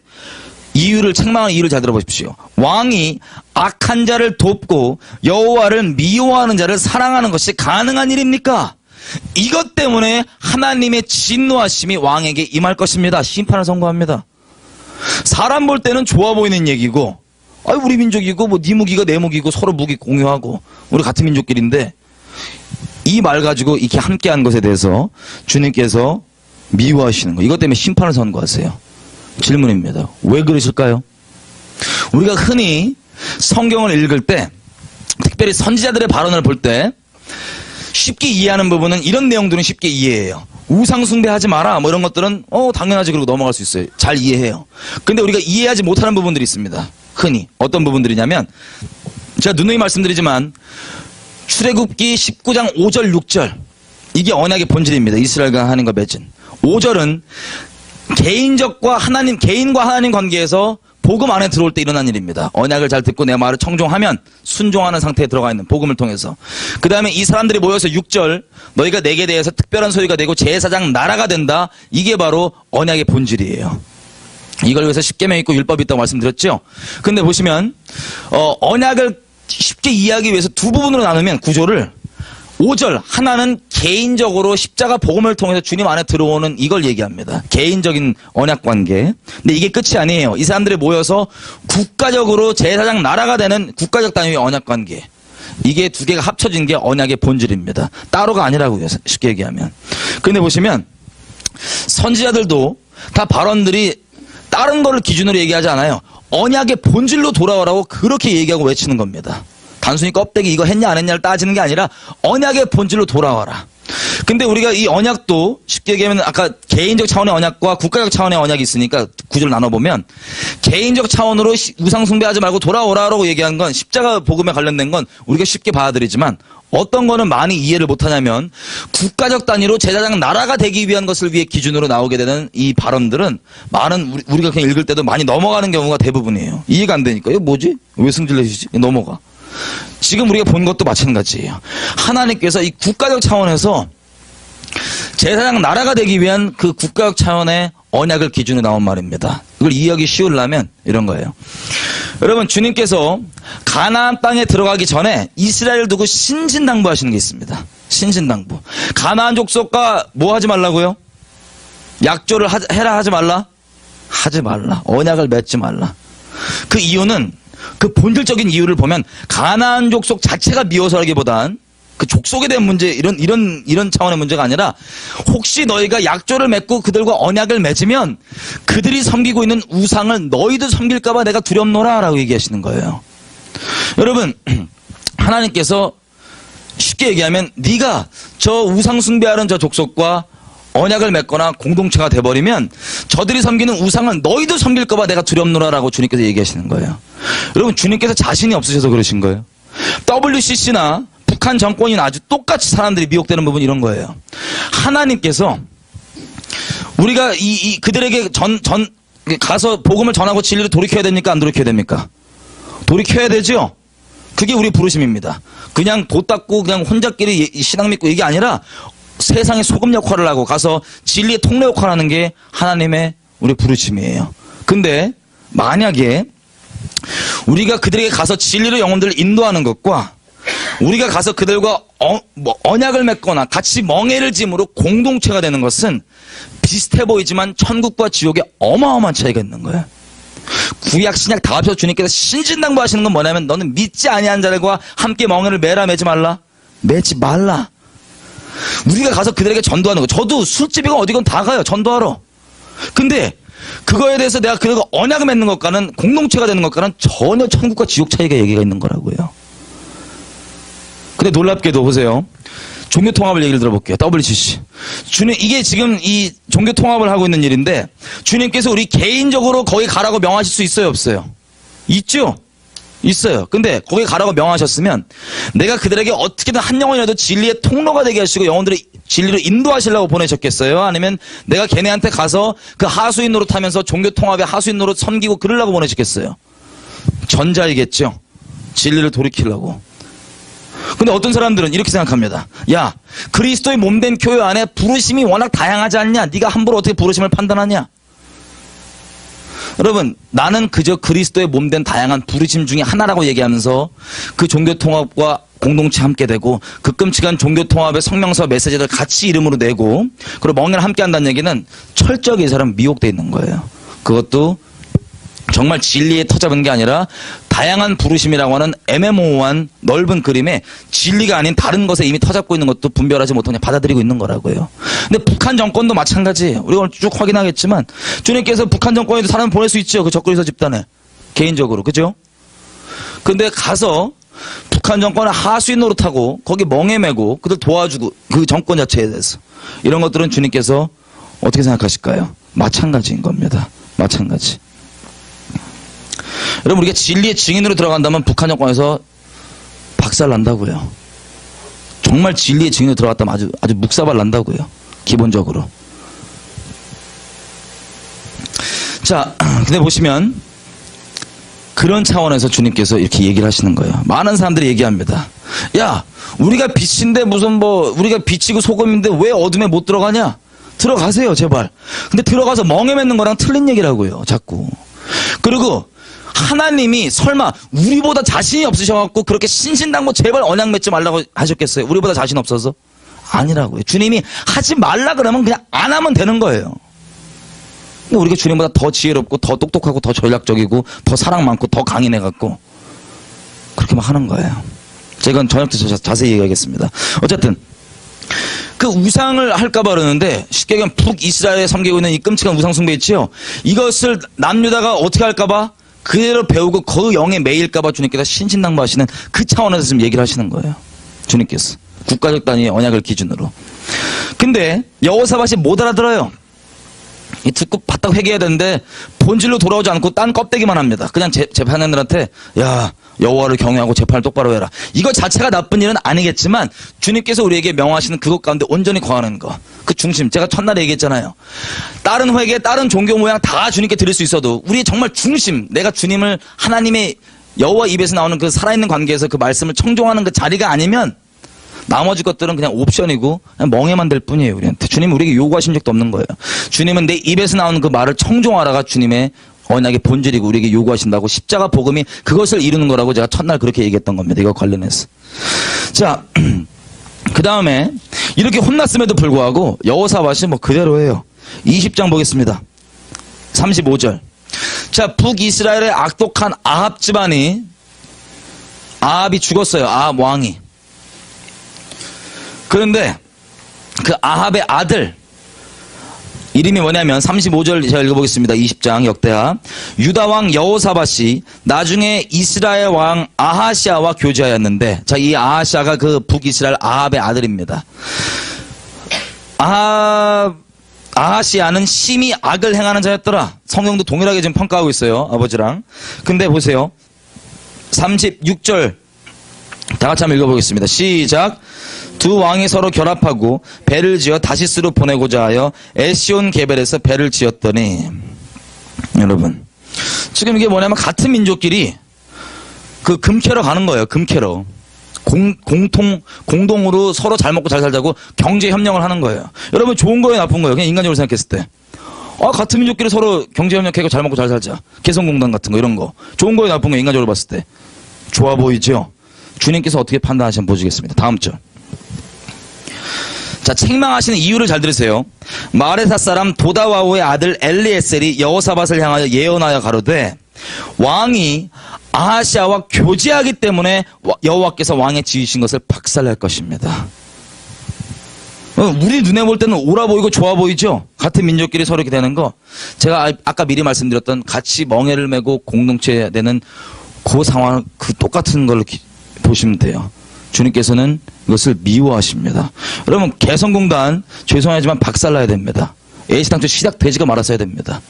이유를 책망하는 이유를 잘 들어보십시오. 왕이 악한 자를 돕고 여호와를 미워하는 자를 사랑하는 것이 가능한 일입니까? 이것 때문에 하나님의 진노하심이 왕에게 임할 것입니다. 심판을 선고합니다. 사람 볼 때는 좋아 보이는 얘기고, 우리 민족이고 뭐 네 무기가 내 무기고 서로 무기 공유하고 우리 같은 민족끼리인데 이 말 가지고 이렇게 함께한 것에 대해서 주님께서 미워하시는 거. 이것 때문에 심판을 선고하세요. 질문입니다. 왜 그러실까요? 우리가 흔히 성경을 읽을 때, 특별히 선지자들의 발언을 볼 때 쉽게 이해하는 부분은 이런 내용들은 쉽게 이해해요. 우상 숭배하지 마라 뭐 이런 것들은 당연하지 그러고 넘어갈 수 있어요. 잘 이해해요. 근데 우리가 이해하지 못하는 부분들이 있습니다. 흔히 어떤 부분들이냐면 제가 누누이 말씀드리지만 출애굽기 19장 5절 6절 이게 언약의 본질입니다. 이스라엘과 하나님과 맺은 5절은 개인과 하나님 관계에서 복음 안에 들어올 때 일어난 일입니다. 언약을 잘 듣고 내 말을 청종하면 순종하는 상태에 들어가 있는 복음을 통해서. 그 다음에 이 사람들이 모여서 6절 너희가 내게 대해서 특별한 소유가 되고 제사장 나라가 된다. 이게 바로 언약의 본질이에요. 이걸 위해서 십계명이 있고 율법이 있다고 말씀드렸죠. 근데 보시면 언약을 쉽게 이해하기 위해서 두 부분으로 나누면 구조를 5절 하나는 개인적으로 십자가 복음을 통해서 주님 안에 들어오는 이걸 얘기합니다. 개인적인 언약관계. 근데 이게 끝이 아니에요. 이 사람들이 모여서 국가적으로 제사장 나라가 되는 국가적 단위의 언약관계. 이게 두 개가 합쳐진 게 언약의 본질입니다. 따로가 아니라고요. 쉽게 얘기하면. 근데 보시면 선지자들도 다 발언들이 다른 거를 기준으로 얘기하지 않아요. 언약의 본질로 돌아오라고 그렇게 얘기하고 외치는 겁니다. 단순히 껍데기 이거 했냐 안 했냐를 따지는 게 아니라 언약의 본질로 돌아와라. 근데 우리가 이 언약도 쉽게 얘기하면 아까 개인적 차원의 언약과 국가적 차원의 언약이 있으니까 구조를 나눠보면 개인적 차원으로 우상 숭배하지 말고 돌아오라라고 얘기한 건 십자가 복음에 관련된 건 우리가 쉽게 받아들이지만 어떤 거는 많이 이해를 못하냐면 국가적 단위로 제사장 나라가 되기 위한 것을 위해 기준으로 나오게 되는 이 발언들은 많은 우리가 그냥 읽을 때도 많이 넘어가는 경우가 대부분이에요. 이해가 안 되니까 이거 뭐지? 왜 승질내시지? 넘어가. 지금 우리가 본 것도 마찬가지예요. 하나님께서 이 국가적 차원에서 제사장 나라가 되기 위한 그 국가적 차원의 언약을 기준으로 나온 말입니다. 이걸 이해하기 쉬우려면 이런 거예요. 여러분, 주님께서 가나안 땅에 들어가기 전에 이스라엘을 두고 신신당부하시는 게 있습니다. 신신당부. 가나안 족속과 뭐 하지 말라고요? 약조를 해라 하지 말라? 하지 말라. 언약을 맺지 말라. 그 이유는 그 본질적인 이유를 보면 가나안 족속 자체가 미워서라기보단 그 족속에 대한 문제 이런 차원의 문제가 아니라 혹시 너희가 약조를 맺고 그들과 언약을 맺으면 그들이 섬기고 있는 우상을 너희도 섬길까봐 내가 두렵노라라고 얘기하시는 거예요. 여러분, 하나님께서 쉽게 얘기하면 네가 저 우상 숭배하는 저 족속과 언약을 맺거나 공동체가 돼버리면 저들이 섬기는 우상을 너희도 섬길까봐 내가 두렵노라라고 주님께서 얘기하시는 거예요. 여러분, 주님께서 자신이 없으셔서 그러신 거예요. WCC나 북한 정권이나 아주 똑같이 사람들이 미혹되는 부분이 이런 거예요. 하나님께서 우리가 그들에게 가서 복음을 전하고 진리를 돌이켜야 됩니까? 안 돌이켜야 됩니까? 돌이켜야 되죠? 그게 우리 부르심입니다. 그냥 도 닦고 그냥 혼자끼리 신앙 믿고 이게 아니라 세상의 소금 역할을 하고 가서 진리의 통로 역할을 하는 게 하나님의 우리 부르심이에요. 근데 만약에 우리가 그들에게 가서 진리로 영혼들을 인도하는 것과 우리가 가서 그들과 언약을 맺거나 같이 멍에를 짐으로 공동체가 되는 것은 비슷해 보이지만 천국과 지옥에 어마어마한 차이가 있는 거예요. 구약 신약 다 합쳐서 주님께서 신신당부하시는 건 뭐냐면 너는 믿지 아니한 자들과 함께 멍에를 매라 매지 말라. 매지 말라. 우리가 가서 그들에게 전도하는 거. 저도 술집이건 어디건 다 가요. 전도하러. 근데 그거에 대해서 내가 그들과 언약을 맺는 것과는 공동체가 되는 것과는 전혀 천국과 지옥 차이가 얘기가 있는 거라고요. 근데 놀랍게도 보세요. 종교통합을 얘기를 들어볼게요. WCC. 주님, 이게 지금 이 종교통합을 하고 있는 일인데 주님께서 우리 개인적으로 거기 가라고 명하실 수 있어요? 없어요? 있죠? 있어요. 근데 거기 가라고 명하셨으면 내가 그들에게 어떻게든 한 영혼이라도 진리의 통로가 되게 하시고 영혼들을 진리로 인도하시려고 보내셨겠어요? 아니면 내가 걔네한테 가서 그 하수인 노릇하면서 종교통합의 하수인 노릇 섬기고 그러려고 보내셨겠어요? 전자이겠죠. 진리를 돌이키려고. 근데 어떤 사람들은 이렇게 생각합니다. 야, 그리스도의 몸된 교회 안에 부르심이 워낙 다양하지 않냐? 네가 함부로 어떻게 부르심을 판단하냐? 여러분, 나는 그저 그리스도의 몸된 다양한 부르심 중에 하나라고 얘기하면서 그 종교통합과 공동체 함께 되고 그 끔찍한 종교통합의 성명서 메시지를 같이 이름으로 내고 그리고 멍에를 함께 한다는 얘기는 철저하게 이 사람 미혹되어 있는 거예요. 그것도 정말 진리에 터잡은 게 아니라 다양한 부르심이라고 하는 애매모호한 넓은 그림에 진리가 아닌 다른 것에 이미 터잡고 있는 것도 분별하지 못하고 그냥 받아들이고 있는 거라고요. 근데 북한 정권도 마찬가지예요. 우리가 오늘 쭉 확인하겠지만 주님께서 북한 정권에도 사람을 보낼 수 있죠. 그 적그리스도 집단에. 개인적으로. 그죠? 근데 가서 북한 정권을 하수인 노릇하고 거기 멍에 매고 그들 도와주고 그 정권 자체에 대해서 이런 것들은 주님께서 어떻게 생각하실까요? 마찬가지인 겁니다. 마찬가지. 여러분, 우리가 진리의 증인으로 들어간다면 북한 정권에서 박살 난다고요. 정말 진리의 증인으로 들어갔다면 아주 묵사발 난다고요. 기본적으로. 자, 근데 보시면 그런 차원에서 주님께서 이렇게 얘기를 하시는 거예요. 많은 사람들이 얘기합니다. 야, 우리가 빛인데 무슨 우리가 빛이고 소금인데 왜 어둠에 못 들어가냐? 들어가세요, 제발. 근데 들어가서 멍에 맺는 거랑 틀린 얘기라고요, 자꾸. 그리고 하나님이 설마 우리보다 자신이 없으셔갖고 그렇게 신신당부 제발 언약 맺지 말라고 하셨겠어요? 우리보다 자신 없어서? 아니라고요. 주님이 하지 말라 그러면 그냥 안 하면 되는 거예요. 근데 우리가 주님보다 더 지혜롭고 더 똑똑하고 더 전략적이고 더 사랑 많고 더 강인해갖고 그렇게 막 하는 거예요. 제가 저녁 때 자세히 얘기하겠습니다. 어쨌든 그 우상을 할까봐 그러는데 쉽게 얘기하면 북이스라엘에 섬기고 있는 이 끔찍한 우상 숭배 있지요. 이것을 남유다가 어떻게 할까봐 그대로 배우고 그 영에 매일까봐 주님께서 신신당부하시는 그 차원에서 지금 얘기를 하시는 거예요. 주님께서. 국가적 단위 언약을 기준으로. 근데 여호사밧이 못 알아들어요. 이 듣고 바닥 회개해야 되는데 본질로 돌아오지 않고 딴 껍데기만 합니다. 그냥 재판관들한테 야 여호와를 경외하고 재판을 똑바로 해라. 이거 자체가 나쁜 일은 아니겠지만 주님께서 우리에게 명하시는 그것 가운데 온전히 거하는 거. 그 중심. 제가 첫날에 얘기했잖아요. 다른 회개, 다른 종교 모양 다 주님께 드릴 수 있어도 우리의 정말 중심, 내가 주님을 하나님의 여호와 입에서 나오는 그 살아있는 관계에서 그 말씀을 청종하는 그 자리가 아니면 나머지 것들은 그냥 옵션이고 그냥 멍해만 될 뿐이에요. 우리한테. 주님은 우리에게 요구하신 적도 없는 거예요. 주님은 내 입에서 나오는 그 말을 청종하라가 주님의 언약의 본질이고 우리에게 요구하신다고 십자가 복음이 그것을 이루는 거라고 제가 첫날 그렇게 얘기했던 겁니다. 이거 관련해서. 자, 그 다음에 이렇게 혼났음에도 불구하고 여호사밧이 뭐 그대로예요. 20장 보겠습니다. 35절. 자, 북이스라엘의 악독한 아합 집안이 아합이 죽었어요. 아합 왕이. 그런데 그 아합의 아들 이름이 뭐냐면 35절 제가 읽어보겠습니다. 20장 역대하. 유다왕 여호사밧이 나중에 이스라엘 왕 아하시아와 교제하였는데, 자, 이 아하시아가 그 북이스라엘 아합의 아들입니다. 아하시아는 심히 악을 행하는 자였더라. 성경도 동일하게 지금 평가하고 있어요. 아버지랑. 근데 보세요. 36절 다 같이 한번 읽어보겠습니다. 시작. 두 왕이 서로 결합하고 배를 지어 다시스로 보내고자 하여 에시온 게벨에서 배를 지었더니, 여러분 지금 이게 뭐냐면 같은 민족끼리 그 금캐러 가는 거예요. 금캐러 공동으로 서로 잘 먹고 잘 살자고 경제 협력을 하는 거예요. 여러분 좋은 거예요, 나쁜 거예요? 그냥 인간적으로 생각했을 때 같은 민족끼리 서로 경제 협력하고 잘 먹고 잘 살자, 개성공단 같은 거, 이런 거 좋은 거예요, 나쁜 거예요? 인간적으로 봤을 때 좋아 보이죠? 주님께서 어떻게 판단하시면 보시겠습니다. 다음 절. 자, 책망하시는 이유를 잘 들으세요. 마레사 사람 도다와우의 아들 엘리에셀이 여호사밧을 향하여 예언하여 가로되 왕이 아하시아와 교제하기 때문에 여호와께서 왕에 지으신 것을 박살낼 것입니다. 우리 눈에 볼 때는 옳아 보이고 좋아 보이죠? 같은 민족끼리 서로 이렇게 되는 거. 제가 아까 미리 말씀드렸던 같이 멍해를 메고 공동체 되는 그 상황, 그 똑같은 걸 보시면 돼요. 주님께서는 이것을 미워하십니다. 여러분, 개성공단 죄송하지만 박살나야 됩니다. 애시당초 시작되지가 말았어야 됩니다.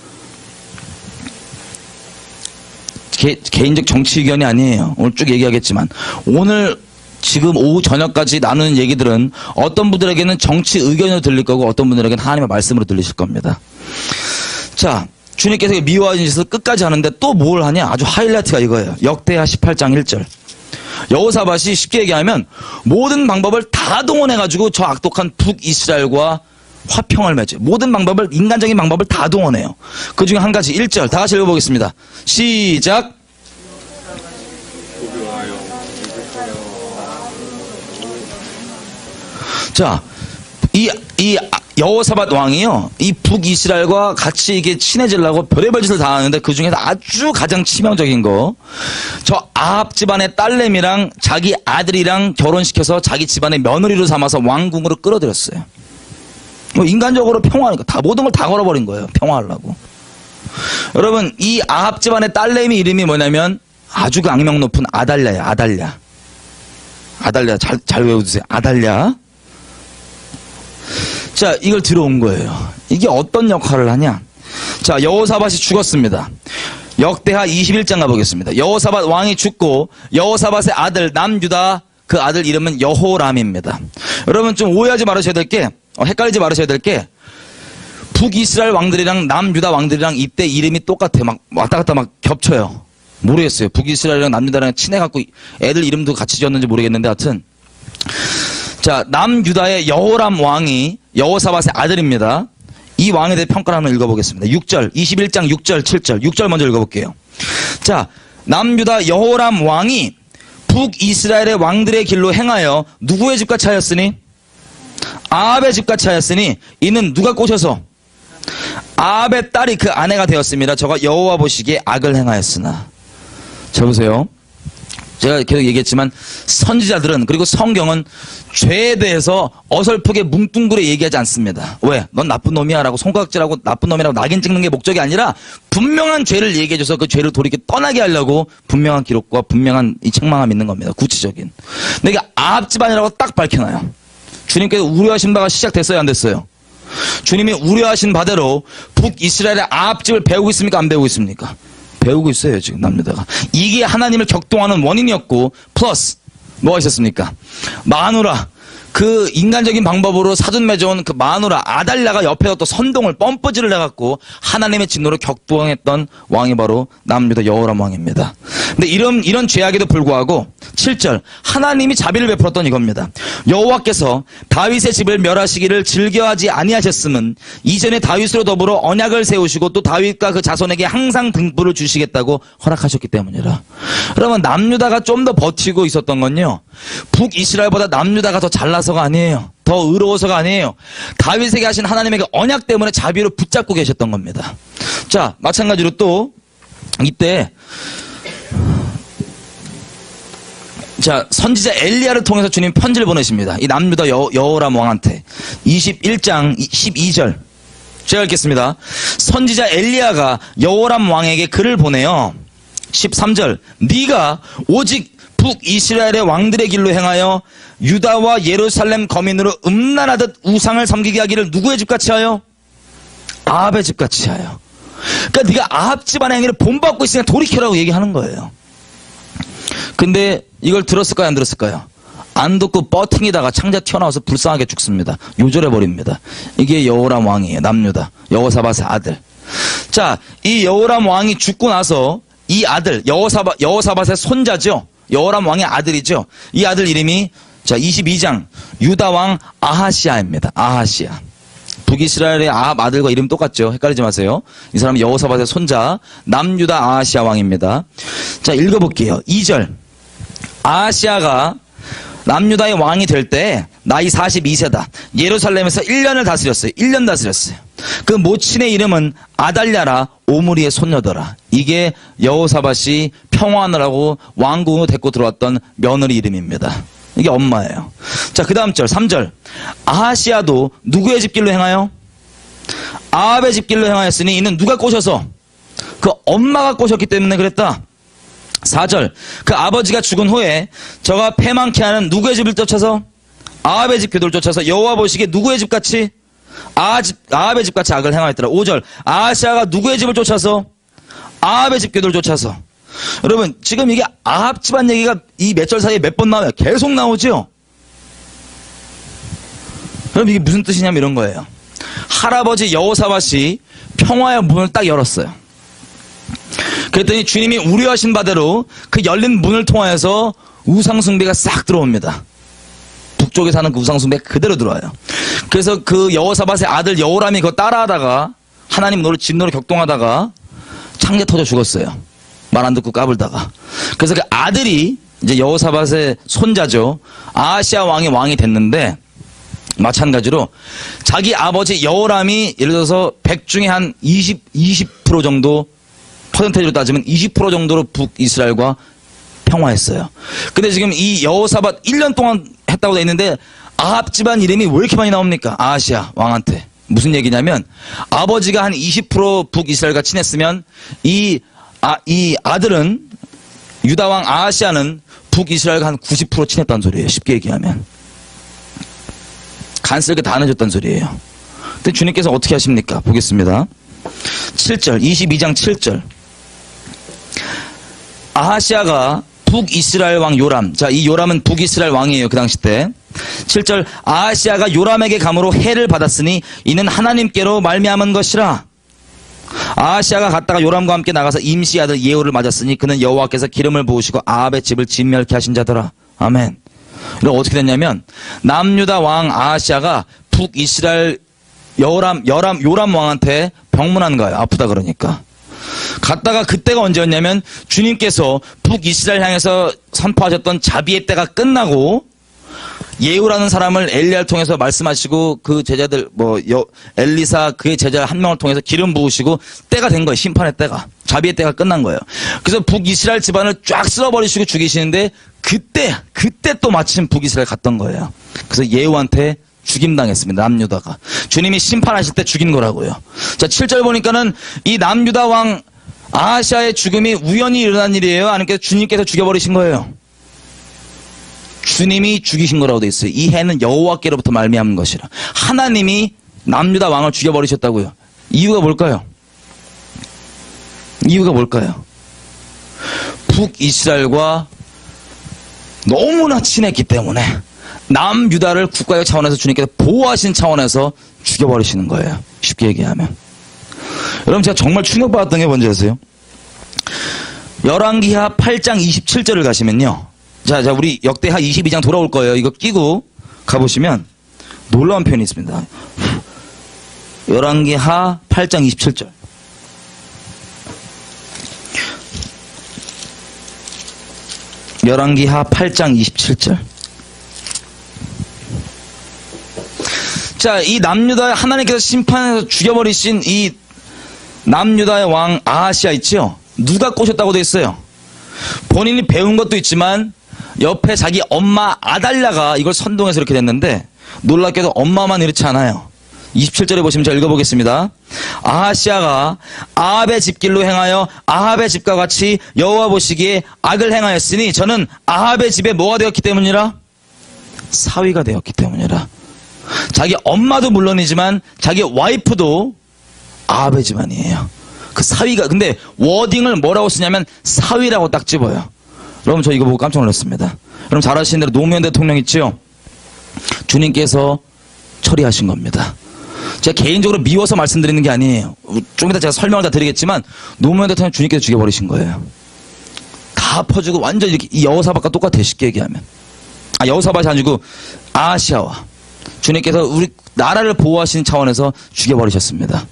개인적 정치 의견이 아니에요. 오늘 쭉 얘기하겠지만 오늘 지금 오후 저녁까지 나누는 얘기들은 어떤 분들에게는 정치 의견으로 들릴 거고 어떤 분들에게는 하나님의 말씀으로 들리실 겁니다. 자, 주님께서 미워하신 짓을 끝까지 하는데 또 뭘 하냐? 아주 하이라이트가 이거예요. 역대하 18장 1절. 여호사밧이 쉽게 얘기하면 모든 방법을 다 동원해가지고 저 악독한 북이스라엘과 화평을 맺어요. 모든 방법을, 인간적인 방법을 다 동원해요. 그 중에 한 가지 1절 다 같이 읽어보겠습니다. 시작. 자, 이 여호사밧 왕이요, 이 북이스라엘과 같이 이게 친해지려고 별의별 짓을 다 하는데 그 중에서 아주 가장 치명적인 거, 저 아합 집안의 딸내미랑 자기 아들이랑 결혼시켜서 자기 집안의 며느리로 삼아서 왕궁으로 끌어들였어요. 인간적으로 평화하니까 다 모든 걸 다 걸어버린 거예요. 평화하려고. 여러분, 이 아합 집안의 딸내미 이름이 뭐냐면 아주 그 악명 높은 아달랴예요. 아달랴. 잘 외워두세요. 아달랴. 자, 이걸 들어온 거예요. 이게 어떤 역할을 하냐? 자, 여호사밧이 죽었습니다. 역대하 21장 가보겠습니다. 여호사밧 왕이 죽고 여호사밧의 아들 남유다, 그 아들 이름은 여호람입니다. 여러분 좀 오해하지 말으셔야 될 게, 헷갈리지 말으셔야 될 게, 북이스라엘 왕들이랑 남유다 왕들이랑 이때 이름이 똑같아요. 막 왔다 갔다 막 겹쳐요. 모르겠어요. 북이스라엘이랑 남유다랑 친해갖고 애들 이름도 같이 지었는지 모르겠는데 하여튼, 자, 남유다의 여호람 왕이 여호사밧의 아들입니다. 이 왕에 대해 평가를 한번 읽어보겠습니다. 6절, 21장 6절, 7절. 6절 먼저 읽어볼게요. 자, 남유다 여호람 왕이 북이스라엘의 왕들의 길로 행하여 누구의 집과 차였으니? 아합의 집과 차였으니 이는 누가 꼬셔서? 아합의 딸이 그 아내가 되었습니다. 저가 여호와 보시기에 악을 행하였으나. 자, 보세요. 제가 계속 얘기했지만 선지자들은 그리고 성경은 죄에 대해서 어설프게 뭉뚱그려 얘기하지 않습니다. 왜? 넌 나쁜 놈이야 라고 손가락질하고 나쁜 놈이라고 낙인 찍는 게 목적이 아니라 분명한 죄를 얘기해줘서 그 죄를 돌이켜 떠나게 하려고 분명한 기록과 분명한 이 책망함이 있는 겁니다. 구체적인. 내가 아합 집안이라고 딱 밝혀놔요. 주님께서 우려하신 바가 시작됐어요, 안 됐어요? 주님이 우려하신 바대로 북이스라엘의 아합 집을 배우고 있습니까, 안 배우고 있습니까? 배우고 있어요, 지금 남유다가. 이게 하나님을 격동하는 원인이었고, 플러스 뭐가 있었습니까? 마누라. 그 인간적인 방법으로 사돈 맺어온 그 마누라 아달랴가 옆에서 또 선동을 뻔뿌질을 해갖고 하나님의 진노를 격동했던 왕이 바로 남유다 여호람 왕입니다. 근데 이런 죄악에도 불구하고 7절 하나님이 자비를 베풀었던 이겁니다. 여호와께서 다윗의 집을 멸하시기를 즐겨하지 아니하셨음은 이전에 다윗으로 더불어 언약을 세우시고 또 다윗과 그 자손에게 항상 등불을 주시겠다고 허락하셨기 때문이라. 그러면 남유다가 좀 더 버티고 있었던 건요, 북이스라엘보다 남유다가 더 잘나서가 아니에요. 더 의로워서가 아니에요. 다윗에게 하신 하나님의 그 언약 때문에 자비로 붙잡고 계셨던 겁니다. 자, 마찬가지로 또 이때 자, 선지자 엘리야를 통해서 주님 편지를 보내십니다. 이 남유다 여호람 왕한테 21장 12절 제가 읽겠습니다. 선지자 엘리야가 여호람 왕에게 글을 보내요. 13절 네가 오직 북이스라엘의 왕들의 길로 행하여 유다와 예루살렘 거민으로 음란하듯 우상을 섬기게 하기를 누구의 집같이 하여? 아합의 집같이 하여. 그러니까 네가 아합 집안의 행위를 본받고 있으니까 돌이켜라고 얘기하는 거예요. 근데 이걸 들었을까요, 안 들었을까요? 안 듣고 버팅이다가 창자 튀어나와서 불쌍하게 죽습니다. 요절해버립니다. 이게 여호람 왕이에요. 남유다 여호사밧의 아들. 자, 이 여호람 왕이 죽고 나서 이 아들 여호사밧의 손자죠. 여호람 왕의 아들이죠. 이 아들 이름이 자 22장 유다 왕 아하시아입니다. 아하시아. 북이스라엘의 아합 아들과 이름 똑같죠. 헷갈리지 마세요. 이 사람은 여호사밧의 손자 남유다 아하시아 왕입니다. 자, 읽어볼게요. 2절 아하시아가 남유다의 왕이 될 때 나이 42세다. 예루살렘에서 1년을 다스렸어요. 1년 다스렸어요. 그 모친의 이름은 아달랴라 오므리의 손녀더라. 이게 여호사밧이 평화하느라고 왕궁으로 데리고 들어왔던 며느리 이름입니다. 이게 엄마예요. 자, 그 다음 절 3절 아하시아도 누구의 집길로 행하여? 아합의 집길로 행하였으니 이는 누가 꼬셔서? 그 엄마가 꼬셨기 때문에 그랬다. 4절 그 아버지가 죽은 후에 저가 패망케 하는 누구의 집을 쫓아서? 아합의 집 교도를 쫓아서 여호와 보시기에 누구의 집같이? 아합의 집같이 악을 행하였더라. 5절 아하시아가 누구의 집을 쫓아서? 아합의 집 교도를 쫓아서. 여러분 지금 이게 아합 집안 얘기가 이 몇 절 사이에 몇 번 나와요? 계속 나오죠? 그럼 이게 무슨 뜻이냐면 이런 거예요. 할아버지 여호사밧이 평화의 문을 딱 열었어요. 그랬더니 주님이 우려하신 바대로 그 열린 문을 통하여서 우상숭배가 싹 들어옵니다. 북쪽에 사는 그 우상숭배가 그대로 들어와요. 그래서 그 여호사밧의 아들 여호람이 그거 따라하다가 하나님 노를 진노를 격동하다가 창제 터져 죽었어요. 말 안 듣고 까불다가. 그래서 그 아들이 이제 여호사밧의 손자죠. 아하시아 왕이 됐는데 마찬가지로 자기 아버지 여호람이 예를 들어서 100 중에 한 20% 정도 퍼센테이지로 따지면 20% 정도로 북이스라엘과 평화했어요. 근데 지금 이 여호사밧 1년 동안 했다고 돼 있는데 아합 집안 이름이 왜 이렇게 많이 나옵니까? 아하시아 왕한테. 무슨 얘기냐면 아버지가 한 20% 북이스라엘과 친했으면 이 아들은 유다 왕 아하시아는 북이스라엘과 한 90% 친했다는 소리예요. 쉽게 얘기하면. 간쓸게 다 내줬다는 소리예요. 근데 주님께서 어떻게 하십니까? 보겠습니다. 7절 22장 7절 아하시아가 북이스라엘 왕 요람. 자, 이 요람은 북이스라엘 왕이에요. 그 당시 때. 7절 아하시아가 요람에게 감으로 해를 받았으니 이는 하나님께로 말미암은 것이라. 아하시아가 갔다가 요람과 함께 나가서 임시 아들 예후를 맞았으니 그는 여호와께서 기름을 부으시고 아합의 집을 진멸케 하신 자더라. 아멘. 그리고 어떻게 됐냐면 남유다 왕 아하시아가 북이스라엘 요람 왕한테 병문안 가요. 아프다 그러니까. 갔다가 그때가 언제였냐면 주님께서 북이스라엘 향해서 선포하셨던 자비의 때가 끝나고 예후라는 사람을 엘리야를 통해서 말씀하시고 그 제자들 엘리사 그의 제자 한 명을 통해서 기름 부으시고 때가 된 거예요. 심판의 때가. 자비의 때가 끝난 거예요. 그래서 북이스라엘 집안을 쫙 쓸어버리시고 죽이시는데 그때 또 마침 북이스라엘 갔던 거예요. 그래서 예후한테 죽임당했습니다. 남유다가. 주님이 심판하실 때 죽인 거라고요. 자, 7절 보니까는 이 남유다 왕 아하시아의 죽음이 우연히 일어난 일이에요? 아니면 주님께서 죽여버리신 거예요? 주님이 죽이신 거라고 돼 있어요. 이 해는 여호와께로부터 말미암은 것이라. 하나님이 남유다 왕을 죽여버리셨다고요. 이유가 뭘까요? 이유가 뭘까요? 북이스라엘과 너무나 친했기 때문에 남유다를 국가의 차원에서 주님께서 보호하신 차원에서 죽여버리시는 거예요. 쉽게 얘기하면. 여러분 제가 정말 충격받았던 게 뭔지 아세요? 열왕기하 8장 27절을 가시면요. 자, 우리 역대하 22장 돌아올 거예요. 이거 끼고 가보시면 놀라운 표현이 있습니다. 열왕기하 8장 27절. 열왕기하 8장 27절. 자, 이 남유다 하나님께서 심판해서 죽여버리신 이 남유다의 왕 아하시아 있죠? 누가 꼬셨다고 돼 있어요? 본인이 배운 것도 있지만 옆에 자기 엄마 아달랴가 이걸 선동해서 이렇게 됐는데 놀랍게도 엄마만 이렇지 않아요. 27절에 보시면 제가 읽어보겠습니다. 아하시아가 아합의 집길로 행하여 아합의 집과 같이 여호와 보시기에 악을 행하였으니 저는 아합의 집에 뭐가 되었기 때문이라? 사위가 되었기 때문이라. 자기 엄마도 물론이지만 자기 와이프도 아합의 집안이에요. 그 사위가 근데 워딩을 뭐라고 쓰냐면 사위라고 딱 집어요. 여러분 저 이거 보고 깜짝 놀랐습니다. 여러분 잘 아시는 대로 노무현 대통령 있죠? 주님께서 처리하신 겁니다. 제가 개인적으로 미워서 말씀드리는 게 아니에요. 좀 이따 제가 설명을 다 드리겠지만 노무현 대통령 주님께서 죽여버리신 거예요. 다 퍼주고 완전 이렇게 이 여호사밧과 똑같아 쉽게 얘기하면. 여호사밧이 아니고 아하시아와 주님께서 우리 나라를 보호하시는 차원에서 죽여버리셨습니다.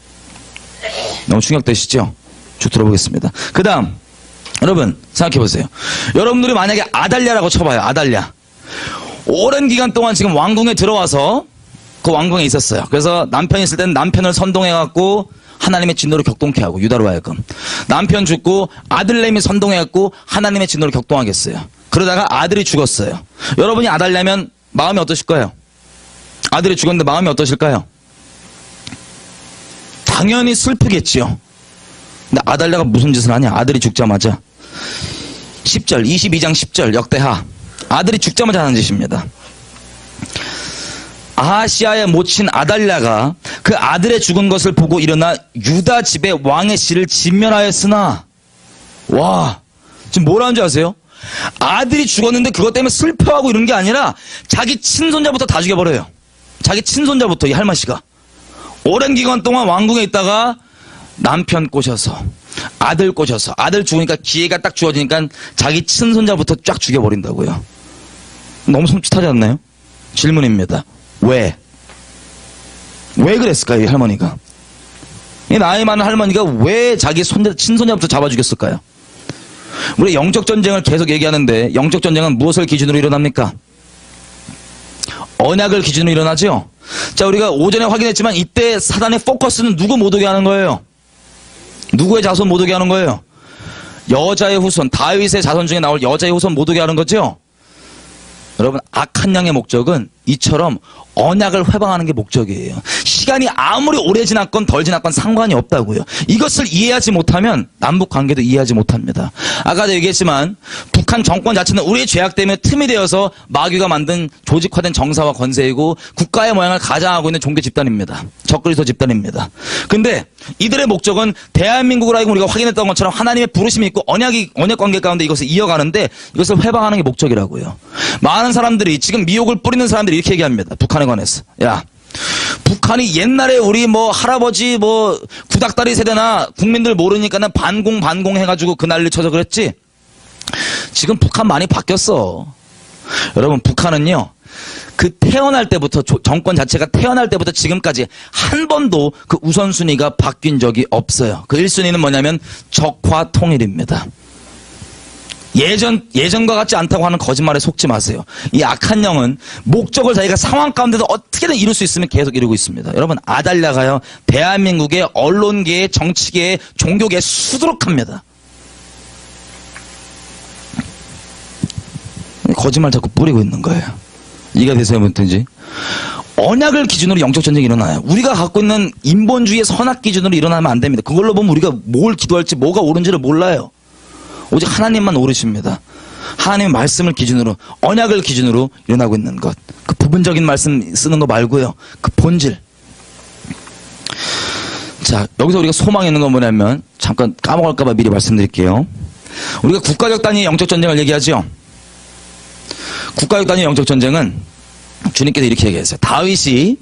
너무 충격되시죠? 쭉 들어보겠습니다. 그 다음 여러분 생각해보세요. 여러분들이 만약에 아달랴라고 쳐봐요. 아달랴. 오랜 기간 동안 지금 왕궁에 들어와서 그 왕궁에 있었어요. 그래서 남편이 있을 때는 남편을 선동해갖고 하나님의 진노를 격동케 하고 유다로 하여금 남편 죽고 아들내미 선동해갖고 하나님의 진노를 격동하게 했어요. 그러다가 아들이 죽었어요. 여러분이 아달랴면 마음이 어떠실 거예요? 아들이 죽었는데 마음이 어떠실까요? 당연히 슬프겠지요. 근데 아달랴가 무슨 짓을 하냐? 아들이 죽자마자 10절 22장 10절 역대하 아들이 죽자마자 하는 짓입니다. 아하시아의 모친 아달랴가 그 아들의 죽은 것을 보고 일어나 유다 집의 왕의 씨를 진멸하였으나 와 지금 뭐라는 줄 아세요? 아들이 죽었는데 그것 때문에 슬퍼하고 이런 게 아니라 자기 친손자부터 다 죽여버려요. 자기 친손자부터 이 할머니가 오랜 기간 동안 왕궁에 있다가 남편 꼬셔서 아들 꼬셔서 아들 죽으니까 기회가 딱 주어지니까 자기 친손자부터 쫙 죽여버린다고요. 너무 섬찟하지 않나요? 질문입니다. 왜 그랬을까요? 이 할머니가 이 나이 많은 할머니가 왜 자기 친손자부터 잡아 죽였을까요? 우리 영적 전쟁을 계속 얘기하는데 영적 전쟁은 무엇을 기준으로 일어납니까? 언약을 기준으로 일어나죠. 자, 우리가 오전에 확인했지만 이때 사단의 포커스는 누구 못 오게 하는 거예요? 누구의 자손 못 오게 하는 거예요? 여자의 후손, 다윗의 자손 중에 나올 여자의 후손 못 오게 하는 거죠. 여러분 악한 양의 목적은 이처럼 언약을 회방하는 게 목적이에요. 시간이 아무리 오래 지났건 덜 지났건 상관이 없다고요. 이것을 이해하지 못하면 남북 관계도 이해하지 못합니다. 아까도 얘기했지만 북한 정권 자체는 우리의 죄악 때문에 틈이 되어서 마귀가 만든 조직화된 정사와 권세이고 국가의 모양을 가장하고 있는 종교 집단입니다. 적그리스도 집단입니다. 근데 이들의 목적은 대한민국을 하여금 우리가 확인했던 것처럼 하나님의 부르심이 있고 언약 관계 가운데 이것을 이어가는데 이것을 회방하는 게 목적이라고요. 많은 사람들이 지금 미혹을 뿌리는 사람들이 이렇게 얘기합니다. 북한에 관해서. 야, 북한이 옛날에 우리 뭐 할아버지 뭐 구닥다리 세대나 국민들 모르니까는 반공 해가지고 그 난리 쳐서 그랬지. 지금 북한 많이 바뀌었어. 여러분 북한은요. 그 태어날 때부터 정권 자체가 태어날 때부터 지금까지 한 번도 그 우선순위가 바뀐 적이 없어요. 그 1순위는 뭐냐면 적화 통일입니다. 예전과 같지 않다고 하는 거짓말에 속지 마세요. 이 악한 영은 목적을 자기가 상황 가운데서 어떻게든 이룰 수 있으면 계속 이루고 있습니다. 여러분, 아달랴가요, 대한민국의 언론계의 정치계의 종교계에 수두룩합니다. 거짓말 자꾸 뿌리고 있는 거예요. 이해가 되세요, 뭐든지? 언약을 기준으로 영적 전쟁이 일어나요. 우리가 갖고 있는 인본주의의 선악 기준으로 일어나면 안 됩니다. 그걸로 보면 우리가 뭘 기도할지 뭐가 옳은지를 몰라요. 오직 하나님만 오르십니다. 하나님의 말씀을 기준으로, 언약을 기준으로 일어나고 있는 것. 그 부분적인 말씀 쓰는 거 말고요. 그 본질. 자, 여기서 우리가 소망이 있는 건 뭐냐면, 잠깐 까먹을까봐 미리 말씀드릴게요. 우리가 국가적 단위의 영적 전쟁을 얘기하죠. 국가적 단위의 영적 전쟁은 주님께서 이렇게 얘기했어요. 다윗이,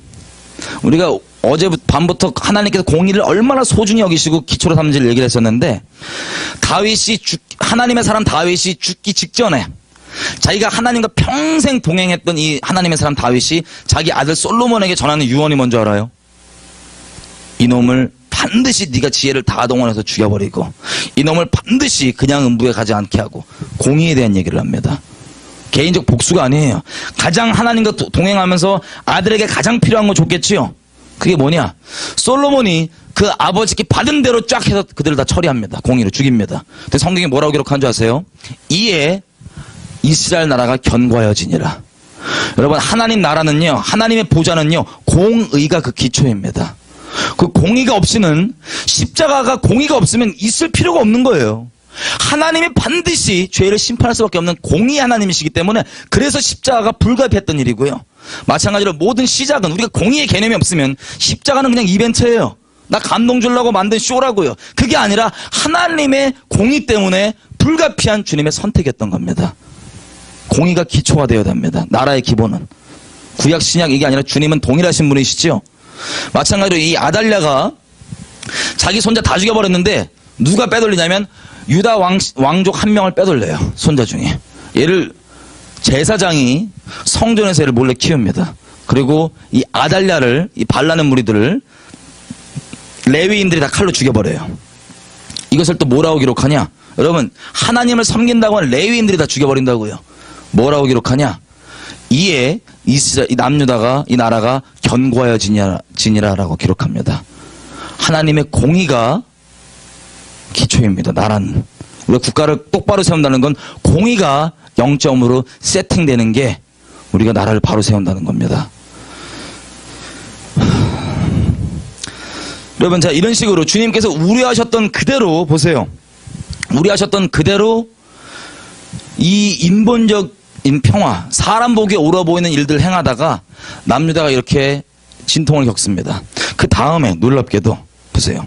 우리가 어제 밤부터 하나님께서 공의를 얼마나 소중히 여기시고 기초로 삼는지를 얘기를 했었는데, 다윗이 하나님의 사람 다윗이 죽기 직전에 자기가 하나님과 평생 동행했던 이 하나님의 사람 다윗이 자기 아들 솔로몬에게 전하는 유언이 뭔지 알아요? 이놈을 반드시 네가 지혜를 다 동원해서 죽여버리고, 이놈을 반드시 그냥 음부에 가지 않게 하고, 공의에 대한 얘기를 합니다. 개인적 복수가 아니에요. 가장 하나님과 동행하면서 아들에게 가장 필요한 거 줬겠지요. 그게 뭐냐? 솔로몬이 그 아버지께 받은 대로 쫙 해서 그들을 다 처리합니다. 공의로 죽입니다. 근데 성경에 뭐라고 기록한 줄 아세요? 이에 이스라엘 나라가 견고하여지니라. 여러분, 하나님 나라는요, 하나님의 보좌는요, 공의가 그 기초입니다. 그 공의가 없이는, 십자가가 공의가 없으면 있을 필요가 없는 거예요. 하나님이 반드시 죄를 심판할 수밖에 없는 공의 하나님이시기 때문에, 그래서 십자가가 불가피했던 일이고요. 마찬가지로 모든 시작은, 우리가 공의의 개념이 없으면 십자가는 그냥 이벤트예요. 나 감동 주려고 만든 쇼라고요. 그게 아니라 하나님의 공의 때문에 불가피한 주님의 선택이었던 겁니다. 공의가 기초가 되어야 됩니다. 나라의 기본은. 구약 신약 이게 아니라 주님은 동일하신 분이시죠. 마찬가지로 이 아달랴가 자기 손자 다 죽여버렸는데 누가 빼돌리냐면 유다 왕족 한 명을 빼돌려요. 손자 중에. 얘를 제사장이 성전에서 얘를 몰래 키웁니다. 그리고 이 아달랴를, 이 발라는 무리들을 레위인들이 다 칼로 죽여버려요. 이것을 또 뭐라고 기록하냐? 여러분, 하나님을 섬긴다고 하는 레위인들이 다 죽여버린다고요. 뭐라고 기록하냐? 이에 이스라엘, 이 남유다가, 이 나라가 견고하여지니라라고 기록합니다. 하나님의 공의가 기초입니다. 나라는. 우리가 국가를 똑바로 세운다는 건 공의가 0점으로 세팅되는 게 우리가 나라를 바로 세운다는 겁니다. 여러분, 자, 이런 식으로 주님께서 우려하셨던 그대로 보세요. 우려하셨던 그대로 이 인본적인 평화, 사람 보기에 옳아 보이는 일들을 행하다가 남유다가 이렇게 진통을 겪습니다. 그 다음에 놀랍게도 보세요.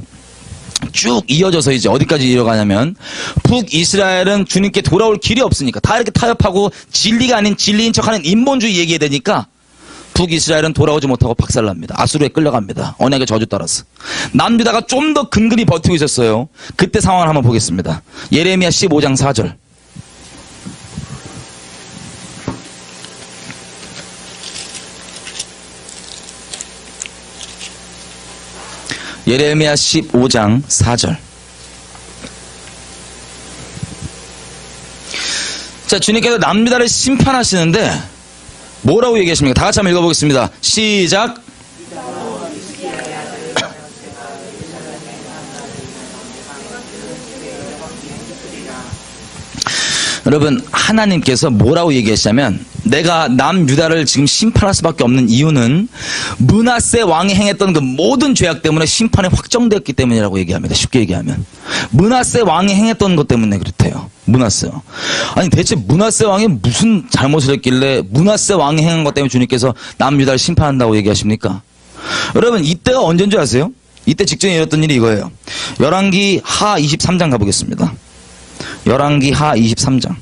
쭉 이어져서 이제 어디까지 이어가냐면, 북이스라엘은 주님께 돌아올 길이 없으니까 다 이렇게 타협하고 진리가 아닌 진리인 척하는 인본주의 얘기해야 되니까 북이스라엘은 돌아오지 못하고 박살납니다. 아수르에 끌려갑니다. 언약의 저주 따라서. 남유다가 좀 더 근근히 버티고 있었어요. 그때 상황을 한번 보겠습니다. 예레미야 15장 4절. 예레미야 15장 4절. 자, 주님께서 남유다를 심판하시는데 뭐라고 얘기하십니까? 다 같이 한번 읽어보겠습니다. 시작. 여러분, 하나님께서 뭐라고 얘기하시냐면, 내가 남유다를 지금 심판할 수밖에 없는 이유는 므낫세 왕이 행했던 그 모든 죄악 때문에 심판이 확정되었기 때문이라고 얘기합니다. 쉽게 얘기하면 므낫세 왕이 행했던 것 때문에 그렇대요. 므낫세 왕. 아니, 대체 므낫세 왕이 무슨 잘못을 했길래 므낫세 왕이 행한 것 때문에 주님께서 남유다를 심판한다고 얘기하십니까? 여러분, 이때가 언제인 줄 아세요? 이때 직전에 일어났던 일이 이거예요. 열왕기 하 23장 가보겠습니다. 열왕기 하 23장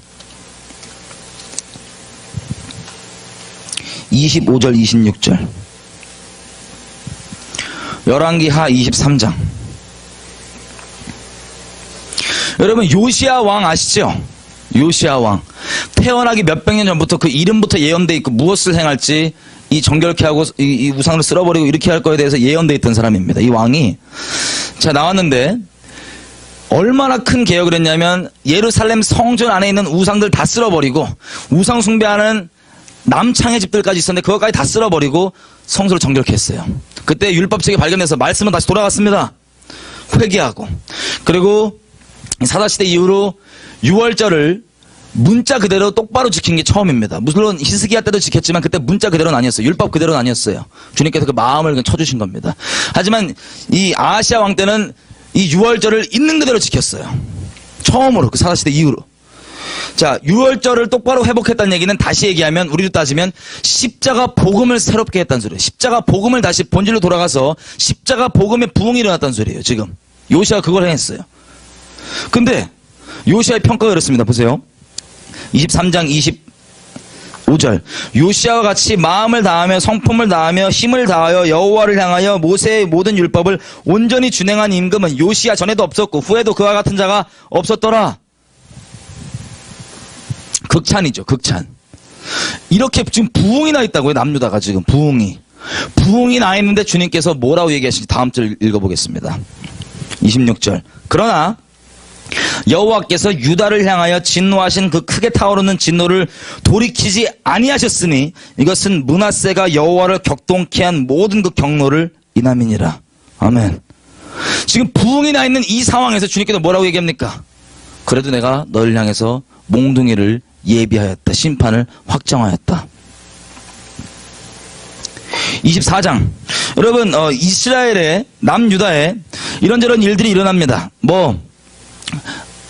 25절 26절. 열왕기 하 23장. 여러분, 요시야 왕 아시죠? 요시야 왕. 태어나기 몇백 년 전부터 그 이름부터 예언돼 있고 무엇을 행할지 이 정결케 하고 이 우상을 쓸어버리고 이렇게 할 거에 대해서 예언돼 있던 사람입니다. 이 왕이 자 나왔는데 얼마나 큰 개혁을 했냐면 예루살렘 성전 안에 있는 우상들 다 쓸어버리고 우상 숭배하는 남창의 집들까지 있었는데 그것까지 다 쓸어버리고 성소를 정결케 했어요. 그때 율법책이 발견돼서 말씀은 다시 돌아갔습니다. 회개하고. 그리고 사사시대 이후로 유월절을 문자 그대로 똑바로 지킨 게 처음입니다. 물론 히스기야 때도 지켰지만 그때 문자 그대로는 아니었어요. 율법 그대로는 아니었어요. 주님께서 그 마음을 쳐주신 겁니다. 하지만 이 아하시야 왕 때는 이 유월절을 있는 그대로 지켰어요. 처음으로 그 사사시대 이후로. 자, 유월절을 똑바로 회복했다는 얘기는 다시 얘기하면 우리로 따지면 십자가 복음을 새롭게 했다는 소리예요. 십자가 복음을 다시 본질로 돌아가서 십자가 복음의 부흥이 일어났다는 소리예요. 지금 요시아가 그걸 행했어요. 근데 요시아의 평가가 이렇습니다. 보세요. 23장 25절 요시아와 같이 마음을 다하며 성품을 다하며 힘을 다하여 여호와를 향하여 모세의 모든 율법을 온전히 준행한 임금은 요시아 전에도 없었고 후에도 그와 같은 자가 없었더라. 극찬이죠. 극찬. 이렇게 지금 부흥이 나 있다고요. 남유다가 지금 부흥이 나 있는데 주님께서 뭐라고 얘기하시는지 다음 절 읽어보겠습니다. 26절 그러나 여호와께서 유다를 향하여 진노하신 그 크게 타오르는 진노를 돌이키지 아니하셨으니 이것은 므낫세가 여호와를 격동케 한 모든 그 경노를 인함이니라. 아멘. 지금 부흥이 나 있는 이 상황에서 주님께서 뭐라고 얘기합니까? 그래도 내가 너를 향해서 몽둥이를 예비하였다. 심판을 확정하였다. 24장 여러분 이스라엘의 남유다에 이런저런 일들이 일어납니다.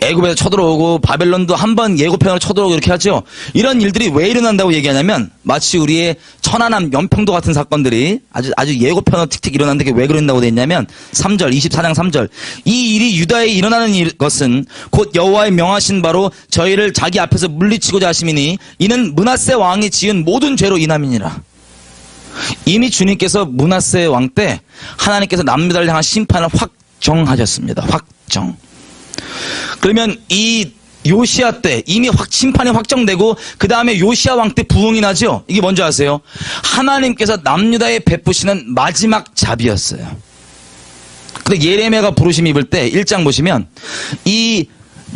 애굽에서 쳐들어오고 바벨론도 한번 예고편으로 쳐들어오고 이렇게 하죠. 이런 일들이 왜 일어난다고 얘기하냐면 마치 우리의 천안함 연평도 같은 사건들이 아주 예고편으로 틱틱 일어났는데 왜 그런다고 돼 있냐면 3절 24장 3절 이 일이 유다에 일어나는 것은 곧 여호와의 명하신 바로 저희를 자기 앞에서 물리치고자 하심이니 이는 므낫세 왕이 지은 모든 죄로 인함이니라. 이미 주님께서 므낫세 왕 때 하나님께서 남유다를 향한 심판을 확정하셨습니다. 확정. 그러면 이 요시아 때 이미 심판이 확정되고 그 다음에 요시아 왕 때 부흥이 나죠. 이게 뭔지 아세요? 하나님께서 남유다에 베푸시는 마지막 자비였어요. 근데 예레미야가 부르심 입을 때 1장 보시면 이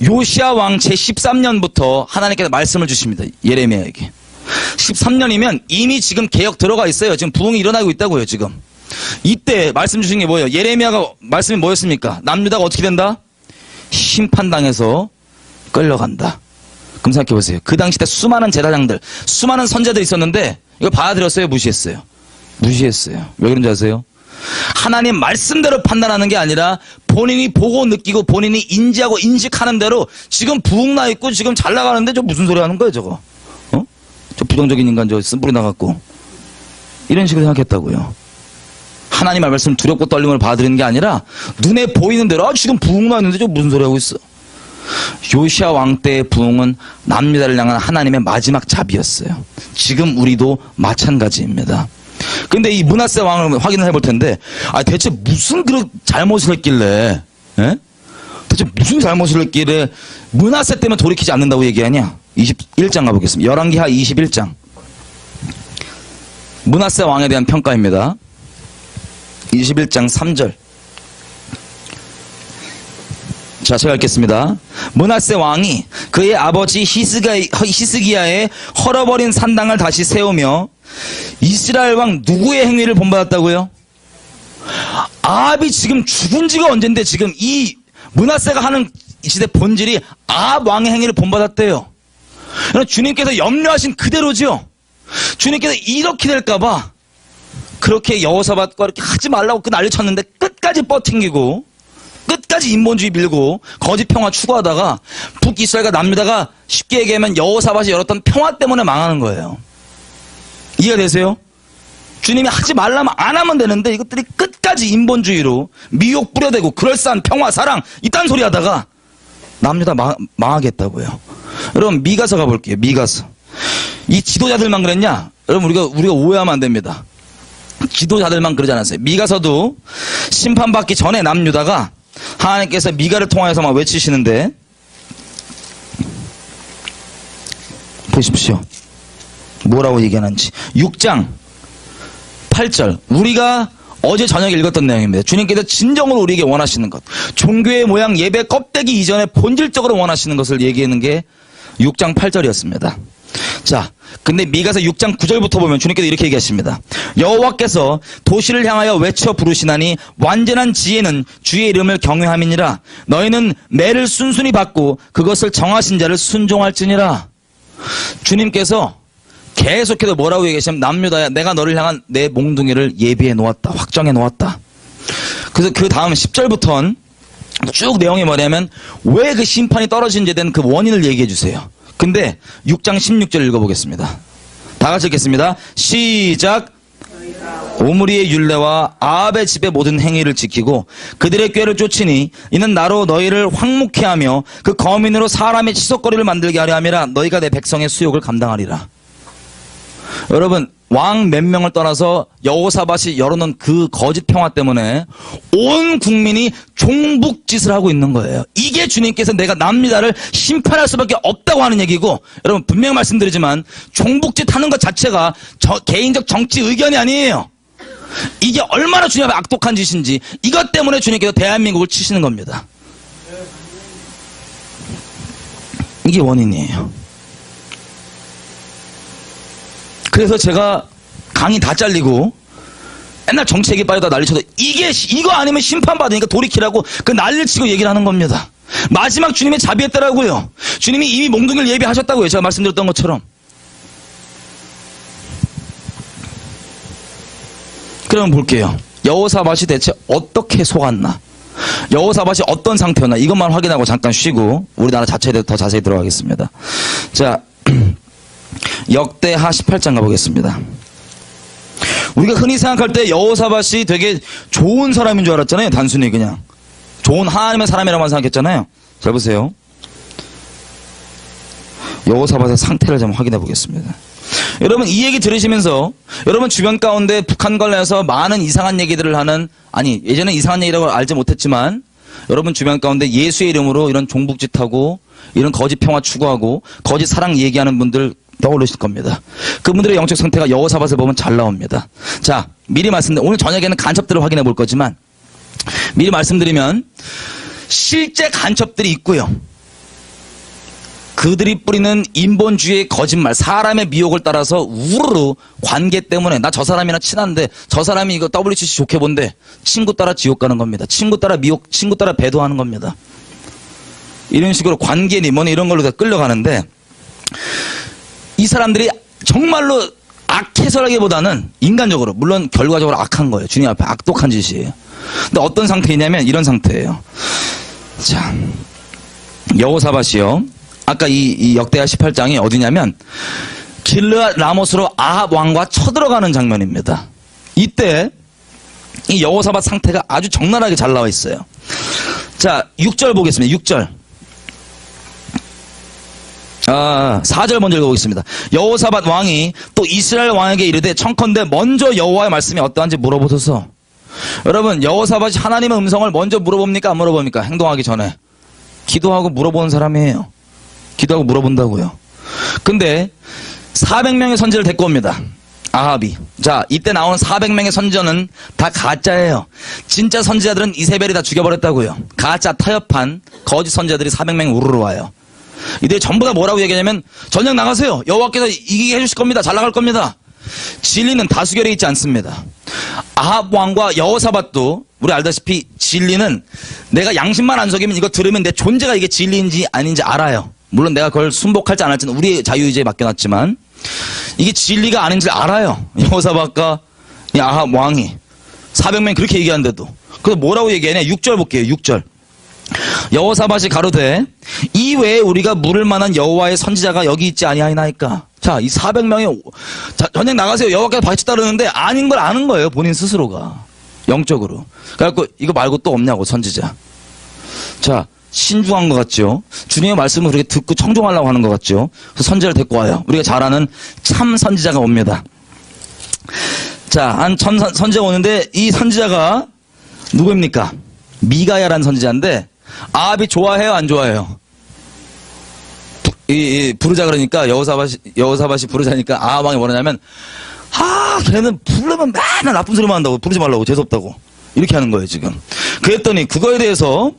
요시아 왕 제13년부터 하나님께서 말씀을 주십니다. 예레미야에게 13년이면 이미 지금 개혁 들어가 있어요. 지금 부흥이 일어나고 있다고요. 지금 이때 말씀 주신 게 뭐예요? 예레미야가 말씀이 뭐였습니까? 남유다가 어떻게 된다? 심판당해서 끌려간다. 그럼 생각해보세요. 그 당시 때 수많은 제사장들, 수많은 선제들이 있었는데 이거 받아들였어요? 무시했어요? 무시했어요. 왜 그런지 아세요? 하나님 말씀대로 판단하는 게 아니라 본인이 보고 느끼고 본인이 인지하고 인식하는 대로 지금 부흥 나 있고 지금 잘 나가는데 저 무슨 소리 하는 거예요 저거? 저 부정적인 인간 저 쓴뿌리 나갖고 이런 식으로 생각했다고요. 하나님의 말씀 두렵고 떨림을 받아들이는 게 아니라 눈에 보이는 대로 지금 부흥 나는데 저 무슨 소리 하고 있어. 요시아 왕 때의 부흥은 남유다를 향한 하나님의 마지막 자비였어요. 지금 우리도 마찬가지입니다. 근데 이 므낫세 왕을 확인을 해볼 텐데 대체 무슨 그런 잘못을 했길래 대체 무슨 잘못을 했길래 므낫세 때문에 돌이키지 않는다고 얘기하냐. 21장 가보겠습니다. 열왕기하 21장 므낫세 왕에 대한 평가입니다. 21장 3절. 자, 제가 읽겠습니다. 므낫세 왕이 그의 아버지 히스기야의 헐어버린 산당을 다시 세우며 이스라엘 왕 누구의 행위를 본받았다고요? 아합이 지금 죽은 지가 언젠데 지금 이 므낫세가 하는 이 시대 본질이 아합 왕의 행위를 본받았대요. 주님께서 염려하신 그대로죠. 주님께서 이렇게 될까봐 그렇게 여호사밧과 이렇게 하지 말라고 그 난리 쳤는데 끝까지 뻗팅기고 끝까지 인본주의 밀고 거짓 평화 추구하다가 북이스라엘과 남유다가 쉽게 얘기하면 여호사밧이 열었던 평화 때문에 망하는 거예요. 이해가 되세요? 주님이 하지 말라면 안 하면 되는데 이것들이 끝까지 인본주의로 미혹 뿌려대고 그럴싸한 평화 사랑 이딴 소리 하다가 남유다 망하겠다고요. 여러분 미가서 가볼게요. 미가서. 이 지도자들만 그랬냐? 여러분 우리가 오해하면 안 됩니다. 지도자들만 그러지 않았어요. 미가서도 심판받기 전에 남유다가 하나님께서 미가를 통하여서 막 외치시는데 보십시오. 뭐라고 얘기하는지. 6장 8절 우리가 어제 저녁에 읽었던 내용입니다. 주님께서 진정으로 우리에게 원하시는 것, 종교의 모양, 예배 껍데기 이전에 본질적으로 원하시는 것을 얘기하는 게 6장 8절이었습니다. 자, 근데 미가서 6장 9절부터 보면 주님께서 이렇게 얘기하십니다. 여호와께서 도시를 향하여 외쳐 부르시나니 완전한 지혜는 주의 이름을 경외함이니라. 너희는 매를 순순히 받고 그것을 정하신 자를 순종할지니라. 주님께서 계속해서 뭐라고 얘기하시냐면, 남유다야, 내가 너를 향한 내 몽둥이를 예비해 놓았다, 확정해 놓았다. 그래서 그 다음 10절부터는 쭉 내용이 뭐냐면 왜 그 심판이 떨어진지에 대한 그 원인을 얘기해 주세요. 근데 6장 16절 읽어보겠습니다. 다 같이 읽겠습니다. 시작. 오므리의 율례와 아합의 집의 모든 행위를 지키고 그들의 꾀를 쫓으니 이는 나로 너희를 황묵케 하며 그 거민으로 사람의 치솟거리를 만들게 하려 함이라. 너희가 내 백성의 수욕을 감당하리라. 여러분, 왕 몇 명을 떠나서 여호사밧이 열어놓은 그 거짓 평화 때문에 온 국민이 종북짓을 하고 있는 거예요. 이게 주님께서 내가 남유다를 심판할 수밖에 없다고 하는 얘기고, 여러분 분명히 말씀드리지만 종북짓 하는 것 자체가 개인적 정치 의견이 아니에요. 이게 얼마나 주님 앞에 악독한 짓인지, 이것 때문에 주님께서 대한민국을 치시는 겁니다. 이게 원인이에요. 그래서 제가 강의 다 잘리고 맨날 정치 얘기 빠져다 난리쳐도 이거 아니면 심판받으니까 돌이키라고 그 난리를 치고 얘기를 하는 겁니다. 마지막 주님의 자비했더라고요. 주님이 이미 몽둥이를 예비하셨다고요. 제가 말씀드렸던 것처럼. 그러면 볼게요. 여호사밧이 대체 어떻게 속았나, 여호사밧이 어떤 상태였나, 이것만 확인하고 잠깐 쉬고 우리나라 자체에 대해서 더 자세히 들어가겠습니다. 자, 역대하 18장 가보겠습니다. 우리가 흔히 생각할 때 여호사밧이 되게 좋은 사람인 줄 알았잖아요. 단순히 그냥 좋은 하나님의 사람이라고만 생각했잖아요. 잘 보세요. 여호사밧의 상태를 좀 확인해 보겠습니다. 여러분, 이 얘기 들으시면서 여러분 주변 가운데 북한 관련해서 많은 이상한 얘기들을 하는, 아니 예전에 이상한 얘기라고 알지 못했지만 여러분 주변 가운데 예수의 이름으로 이런 종북짓하고 이런 거짓 평화 추구하고 거짓 사랑 얘기하는 분들 떠오르실 겁니다. 그분들의 영적 상태가 여호사밧을 보면 잘 나옵니다. 자, 미리 말씀드리면 오늘 저녁에는 간첩들을 확인해 볼 거지만 미리 말씀드리면 실제 간첩들이 있고요. 그들이 뿌리는 인본주의의 거짓말, 사람의 미혹을 따라서 우르르 관계 때문에 나 저 사람이랑 친한데 저 사람이 이거 WCC 좋게 본데 친구 따라 지옥 가는 겁니다. 친구 따라 미혹, 친구 따라 배도하는 겁니다. 이런 식으로 관계니 뭐니 이런 걸로 다 끌려가는데, 이 사람들이 정말로 악해서라기보다는 인간적으로, 물론 결과적으로 악한 거예요. 주님 앞에 악독한 짓이에요. 근데 어떤 상태이냐면 이런 상태예요. 자, 여호사밧이요. 아까 이 역대하 18장이 어디냐면 길르앗 라못으로 아합 왕과 쳐들어가는 장면입니다. 이때 이 여호사밧 상태가 아주 적나라하게 잘 나와 있어요. 자, 6절 보겠습니다. 6절. 4절 먼저 읽어보겠습니다. 여호사밧 왕이 또 이스라엘 왕에게 이르되 청컨대 먼저 여호와의 말씀이 어떠한지 물어보소서. 여러분, 여호사밧이 하나님의 음성을 먼저 물어봅니까 안 물어봅니까? 행동하기 전에 기도하고 물어보는 사람이에요. 기도하고 물어본다고요. 근데 400명의 선지자를 데리고 옵니다. 아합이. 자, 이때 나오는 400명의 선지자는 다 가짜예요. 진짜 선지자들은 이세벨이 다 죽여버렸다고요. 가짜 타협한 거짓 선지자들이 400명이 우르르 와요. 이들이 전부 다 뭐라고 얘기하냐면 전쟁 나가세요. 여호와께서 이기게 해주실 겁니다. 잘 나갈 겁니다. 진리는 다수결에 있지 않습니다. 아합 왕과 여호사밧도 우리 알다시피 진리는 내가 양심만 안 속이면 이거 들으면 내 존재가 이게 진리인지 아닌지 알아요. 물론 내가 그걸 순복할지 안 할지는 우리의 자유의지에 맡겨놨지만 이게 진리가 아닌지 알아요. 여호사밧과 이 아합 왕이 400명이 그렇게 얘기하는데도. 그래서 뭐라고 얘기하냐. 6절 볼게요. 6절. 여호사밧이 가로되 이 외에 우리가 물을 만한 여호와의 선지자가 여기 있지 아니하이나이까. 자, 이 400명이 전쟁 나가세요. 여호와께서 박치 따르는데 아닌 걸 아는 거예요. 본인 스스로가 영적으로. 그래갖고 이거 말고 또 없냐고 선지자. 자, 신중한 것 같죠. 주님의 말씀을 그렇게 듣고 청종하려고 하는 것 같죠. 그래서 선지자를 데리고 와요. 우리가 잘 아는 참 선지자가 옵니다. 자, 한 선지자가 오는데 이 선지자가 누구입니까? 미가야라는 선지자인데 아합이 좋아해요 안 좋아해요? 부르자 그러니까 여호사밧이 부르자니까 아합 왕이 뭐라냐면 걔는 부르면 맨날 나쁜 소리만 한다고, 부르지 말라고, 재수없다고. 이렇게 하는 거예요, 지금. 그랬더니 그거에 대해서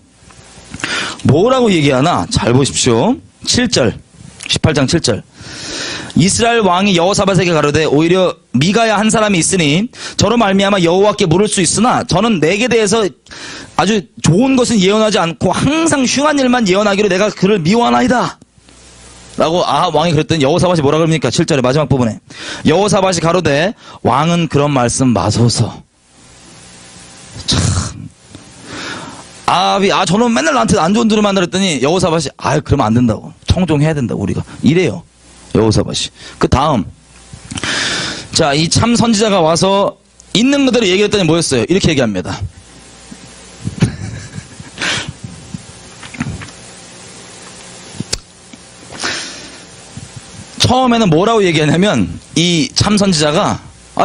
뭐라고 얘기하나? 잘 보십시오. 7절. 18장 7절. 이스라엘 왕이 여호사밧에게 가로되 오히려 미가야 한 사람이 있으니 저로 말미암아 여호와께 물을 수 있으나 저는 내게 대해서 아주 좋은 것은 예언하지 않고 항상 흉한 일만 예언하기로 내가 그를 미워하나이다. 라고 왕이 그랬더니 여호사밧이 뭐라 그럽니까? 7절의 마지막 부분에 여호사밧이 가로되 왕은 그런 말씀 마소서. 참 아합이 저는 맨날 나한테 안 좋은 소리만 들었더니 여호사밧이 그러면 안 된다고, 청종해야 된다고 우리가 이래요. 여호사밧이. 그 다음 자, 이 참 선지자가 와서 있는 그대로 얘기했더니 뭐였어요? 이렇게 얘기합니다. 처음에는 뭐라고 얘기하냐면 이 참 선지자가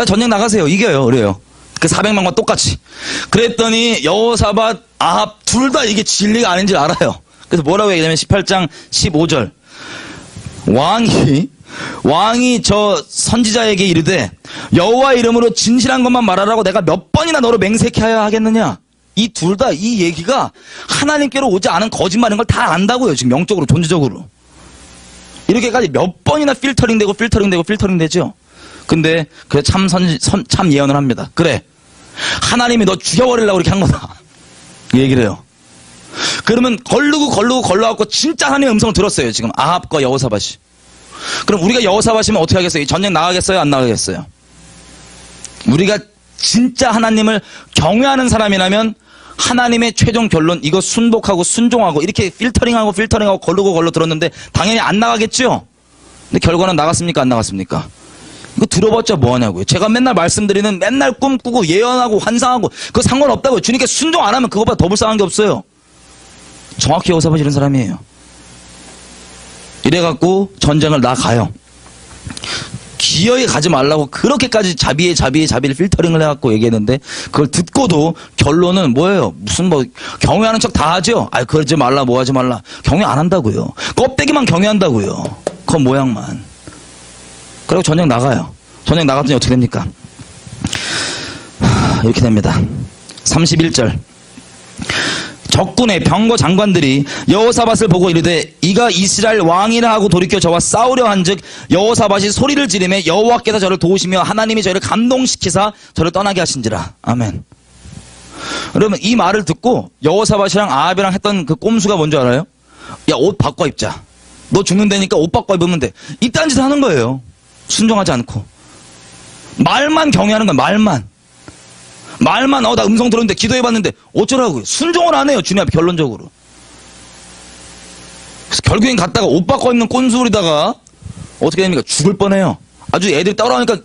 전쟁 나가세요, 이겨요, 그래요. 그 400만과 똑같이. 그랬더니 여호사밧, 아합 둘 다 이게 진리가 아닌지 알아요. 그래서 뭐라고 얘기하냐면 18장 15절 왕이 저 선지자에게 이르되 여호와의 이름으로 진실한 것만 말하라고 내가 몇 번이나 너로 맹세케 하여 하겠느냐. 이 둘 다 이 얘기가 하나님께로 오지 않은 거짓말인 걸 다 안다고요, 지금 영적으로, 존재적으로. 이렇게까지 몇 번이나 필터링 되죠. 근데 그래 참 예언을 합니다. 그래, 하나님이 너 죽여버리려고 이렇게 한 거다, 얘기를 해요. 그러면 걸러갖고 진짜 하나님의 음성을 들었어요, 지금 아합과 여호사밧이. 그럼 우리가 여호사밧이면 어떻게 하겠어요? 전쟁 나가겠어요, 안 나가겠어요? 우리가 진짜 하나님을 경외하는 사람이라면 하나님의 최종 결론, 이거 순복하고 순종하고 이렇게 필터링하고 걸러 들었는데 당연히 안 나가겠죠? 근데 결과는 나갔습니까, 안 나갔습니까? 이거 들어봤자 뭐하냐고요. 제가 맨날 말씀드리는, 맨날 꿈꾸고 예언하고 환상하고 그거 상관없다고요. 주님께 순종 안 하면 그거보다 더 불쌍한 게 없어요. 정확히 여호사밧이 이런 사람이에요. 이래갖고 전쟁을 나가요. 기어이 가지 말라고 그렇게까지 자비를 필터링을 해갖고 얘기했는데, 그걸 듣고도 결론은 뭐예요? 무슨 경외하는 척 다 하죠? 그러지 말라, 뭐 하지 말라. 경외 안 한다고요. 껍데기만 경외한다고요. 그 모양만. 그리고 전쟁 나가요. 전쟁 나갔더니 어떻게 됩니까? 이렇게 됩니다. 31절. 적군의 병거 장관들이 여호사밧을 보고 이르되 이가 이스라엘 왕이라 하고 돌이켜 저와 싸우려 한즉 여호사밧이 소리를 지르매 여호와께서 저를 도우시며 하나님이 저를 감동시키사 저를 떠나게 하신지라. 아멘. 그러면 이 말을 듣고 여호사밧이랑 아합이랑 했던 그 꼼수가 뭔지 알아요? 야, 옷 바꿔 입자. 너 죽는다니까 옷 바꿔 입으면 돼. 이딴 짓 하는 거예요. 순종하지 않고. 말만 경외하는 거야, 말만. 나 음성 들었는데 기도해봤는데 어쩌라고요? 순종을 안 해요, 주님 앞에 결론적으로. 그래서 결국엔 갔다가 옷 바꿔 입는 꼰수리다가 어떻게 됩니까? 죽을 뻔해요. 아주 애들이 따라오니까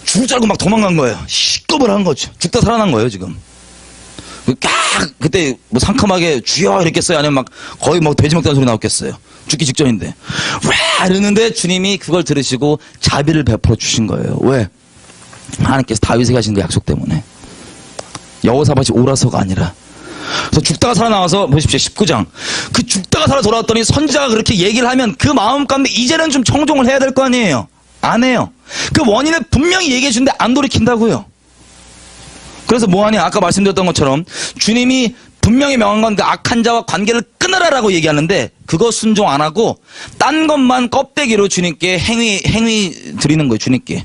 죽을 줄 알고 막 도망간 거예요. 시급을 한 거죠. 죽다 살아난 거예요, 지금. 그때 뭐 상큼하게 주여 이랬겠어요? 아니면 막 거의 돼지 먹다는 소리 나왔겠어요? 죽기 직전인데. 왜? 이러는데 주님이 그걸 들으시고 자비를 베풀어 주신 거예요. 왜? 하나님께서 다윗에게 하신 그 약속 때문에. 여호사밧이 옳아서가 아니라. 그래서 죽다가 살아나와서 보십시오. 19장. 그 죽다가 살아 돌아왔더니 선지자가 그렇게 얘기를 하면 그 마음 가운데 이제는 좀 청종을 해야 될 거 아니에요. 안 해요. 그 원인을 분명히 얘기해 주는데 안 돌이킨다고요. 그래서 뭐하냐, 아까 말씀드렸던 것처럼 주님이 분명히 명한 건 그 악한 자와 관계를 끊으라라고 얘기하는데 그거 순종 안 하고 딴 것만 껍데기로 주님께 행위 드리는 거예요. 주님께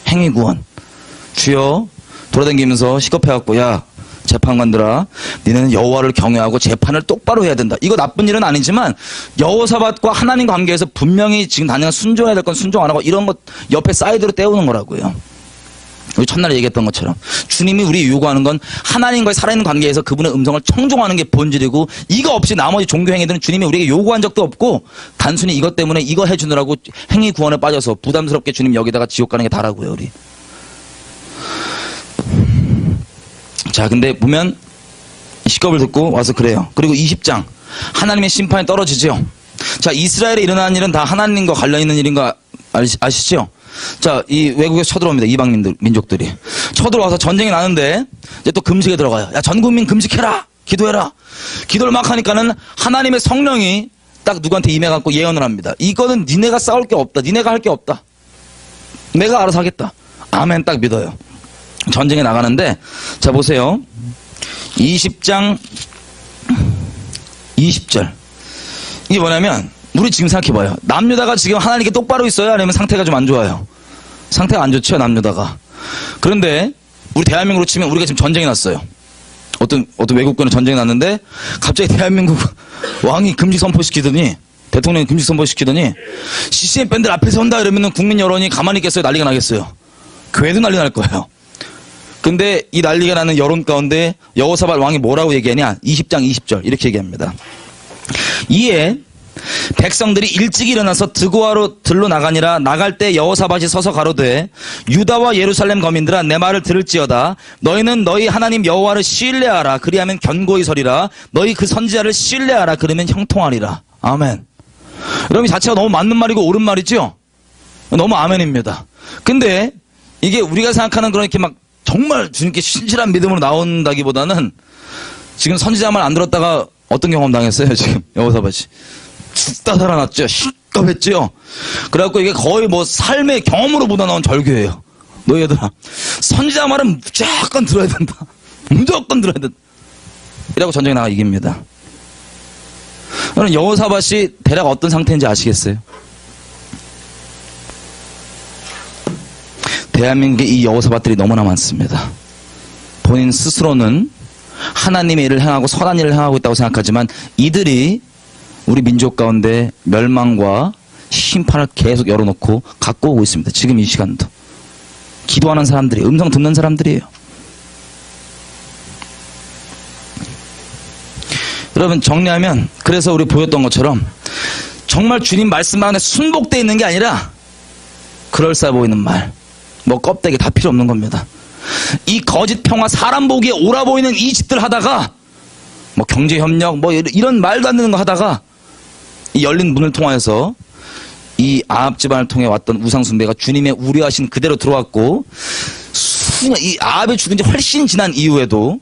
행위 구원. 주여, 돌아다니면서 시겁해갖고, 야, 재판관들아, 니네는 여호와를 경외하고 재판을 똑바로 해야 된다. 이거 나쁜 일은 아니지만 여호사밧과 하나님 관계에서 분명히 지금 당장 순종해야 될 건 순종 안 하고 이런 것 옆에 사이드로 떼우는 거라고요. 우리 첫날에 얘기했던 것처럼 주님이 우리 요구하는 건 하나님과의 살아있는 관계에서 그분의 음성을 청종하는 게 본질이고, 이거 없이 나머지 종교 행위들은 주님이 우리에게 요구한 적도 없고 단순히 이것 때문에 이거 해주느라고 행위 구원에 빠져서 부담스럽게 주님 여기다가 지옥 가는 게 다라고요, 우리. 자, 근데 보면 시겁을 듣고 와서 그래요. 그리고 20장 하나님의 심판이 떨어지죠. 자, 이스라엘에 일어난 일은 다 하나님과 관련있는 일인 거 아시죠? 자, 이 외국에서 쳐들어옵니다. 이방민들, 민족들이. 쳐들어와서 전쟁이 나는데 이제 또 금식에 들어가요. 야, 전 국민 금식해라! 기도해라! 기도를 막 하니까는 하나님의 성령이 딱 누구한테 임해갖고 예언을 합니다. 이거는 니네가 싸울 게 없다. 니네가 할 게 없다. 내가 알아서 하겠다. 아멘 딱 믿어요. 전쟁에 나가는데, 자, 보세요. 20장 20절. 이게 뭐냐면, 우리 지금 생각해봐요. 남유다가 지금 하나님께 똑바로 있어요? 아니면 상태가 좀 안 좋아요? 상태가 안 좋죠, 남유다가. 그런데, 우리 대한민국으로 치면 우리가 지금 전쟁이 났어요. 어떤 외국권에 전쟁이 났는데, 갑자기 대한민국 왕이 금식 선포시키더니, 대통령이 금식 선포시키더니, CCM 밴드 앞에 선다 이러면은 국민 여론이 가만히 있겠어요? 난리가 나겠어요? 교회도 난리 날 거예요. 근데 이 난리가 나는 여론 가운데 여호사밧 왕이 뭐라고 얘기하냐? 20장 20절 이렇게 얘기합니다. 이에 백성들이 일찍 일어나서 드고아로 들로 나가니라. 나갈 때 여호사밧이 서서 가로되 유다와 예루살렘 거민들아 내 말을 들을지어다. 너희는 너희 하나님 여호와를 신뢰하라. 그리하면 견고히 서리라. 너희 그 선지자를 신뢰하라. 그러면 형통하리라. 아멘. 여러분, 이 자체가 너무 맞는 말이고 옳은 말이죠? 너무 아멘입니다. 근데 이게 우리가 생각하는 그런 이렇게 막 정말 주님께 신실한 믿음으로 나온다기보다는 지금 선지자 말 안 들었다가 어떤 경험 당했어요, 지금 여호사밧이. 죽다 살아났죠. 시겁했죠. 그래갖고 이게 거의 뭐 삶의 경험으로 묻어나온 절규예요. 너희들아, 선지자 말은 무조건 들어야 된다. 무조건 들어야 된다. 이라고 전쟁에 나가 이깁니다. 그럼 여호사밧이 대략 어떤 상태인지 아시겠어요? 대한민국에 이 여호사밧들이 너무나 많습니다. 본인 스스로는 하나님의 일을 행하고 선한 일을 행하고 있다고 생각하지만 이들이 우리 민족 가운데 멸망과 심판을 계속 열어놓고 갖고 오고 있습니다. 지금 이 시간도. 기도하는 사람들이, 음성 듣는 사람들이에요. 여러분, 정리하면 그래서 우리 보였던 것처럼 정말 주님 말씀 안에 순복되어 있는 게 아니라 그럴싸해 보이는 말, 뭐 껍데기 다 필요 없는 겁니다. 이 거짓 평화, 사람 보기에 옳아 보이는 이 짓들 하다가 뭐 경제협력 뭐 이런 말도 안 되는 거 하다가 이 열린 문을 통하여서 이 아합 집안을 통해 왔던 우상숭배가 주님의 우려하신 그대로 들어왔고, 이 아합이 죽은 지 훨씬 지난 이후에도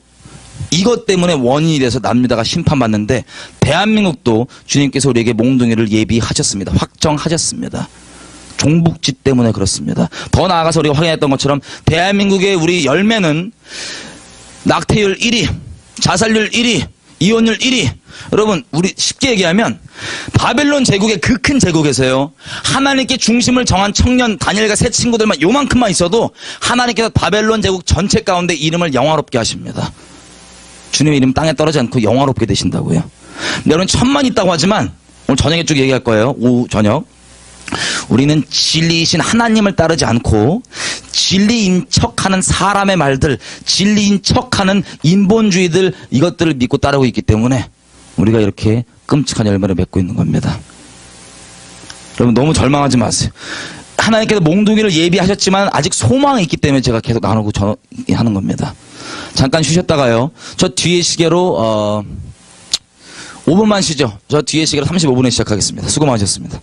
이것 때문에 원인이 돼서 남유다가 심판받는데, 대한민국도 주님께서 우리에게 몽둥이를 예비하셨습니다. 확정하셨습니다. 종북짓 때문에 그렇습니다. 더 나아가서 우리가 확인했던 것처럼 대한민국의 우리 열매는 낙태율 1위, 자살률 1위, 이혼율 1위. 여러분, 우리 쉽게 얘기하면 바벨론 제국의 그 큰 제국에서요, 하나님께 중심을 정한 청년 다니엘과 세 친구들만 요만큼만 있어도 하나님께서 바벨론 제국 전체 가운데 이름을 영화롭게 하십니다. 주님의 이름 땅에 떨어지지 않고 영화롭게 되신다고요. 여러분, 1000만 있다고 하지만 오늘 저녁에 쭉 얘기할 거예요. 오후 저녁. 우리는 진리이신 하나님을 따르지 않고 진리인 척하는 사람의 말들, 진리인 척하는 인본주의들, 이것들을 믿고 따르고 있기 때문에 우리가 이렇게 끔찍한 열매를 맺고 있는 겁니다. 여러분, 너무 절망하지 마세요. 하나님께서 몽둥이를 예비하셨지만 아직 소망이 있기 때문에 제가 계속 나누고 하는 겁니다. 잠깐 쉬셨다가요, 저 뒤에 시계로 5분만 쉬죠. 저 뒤에 시계로 35분에 시작하겠습니다. 수고 많으셨습니다.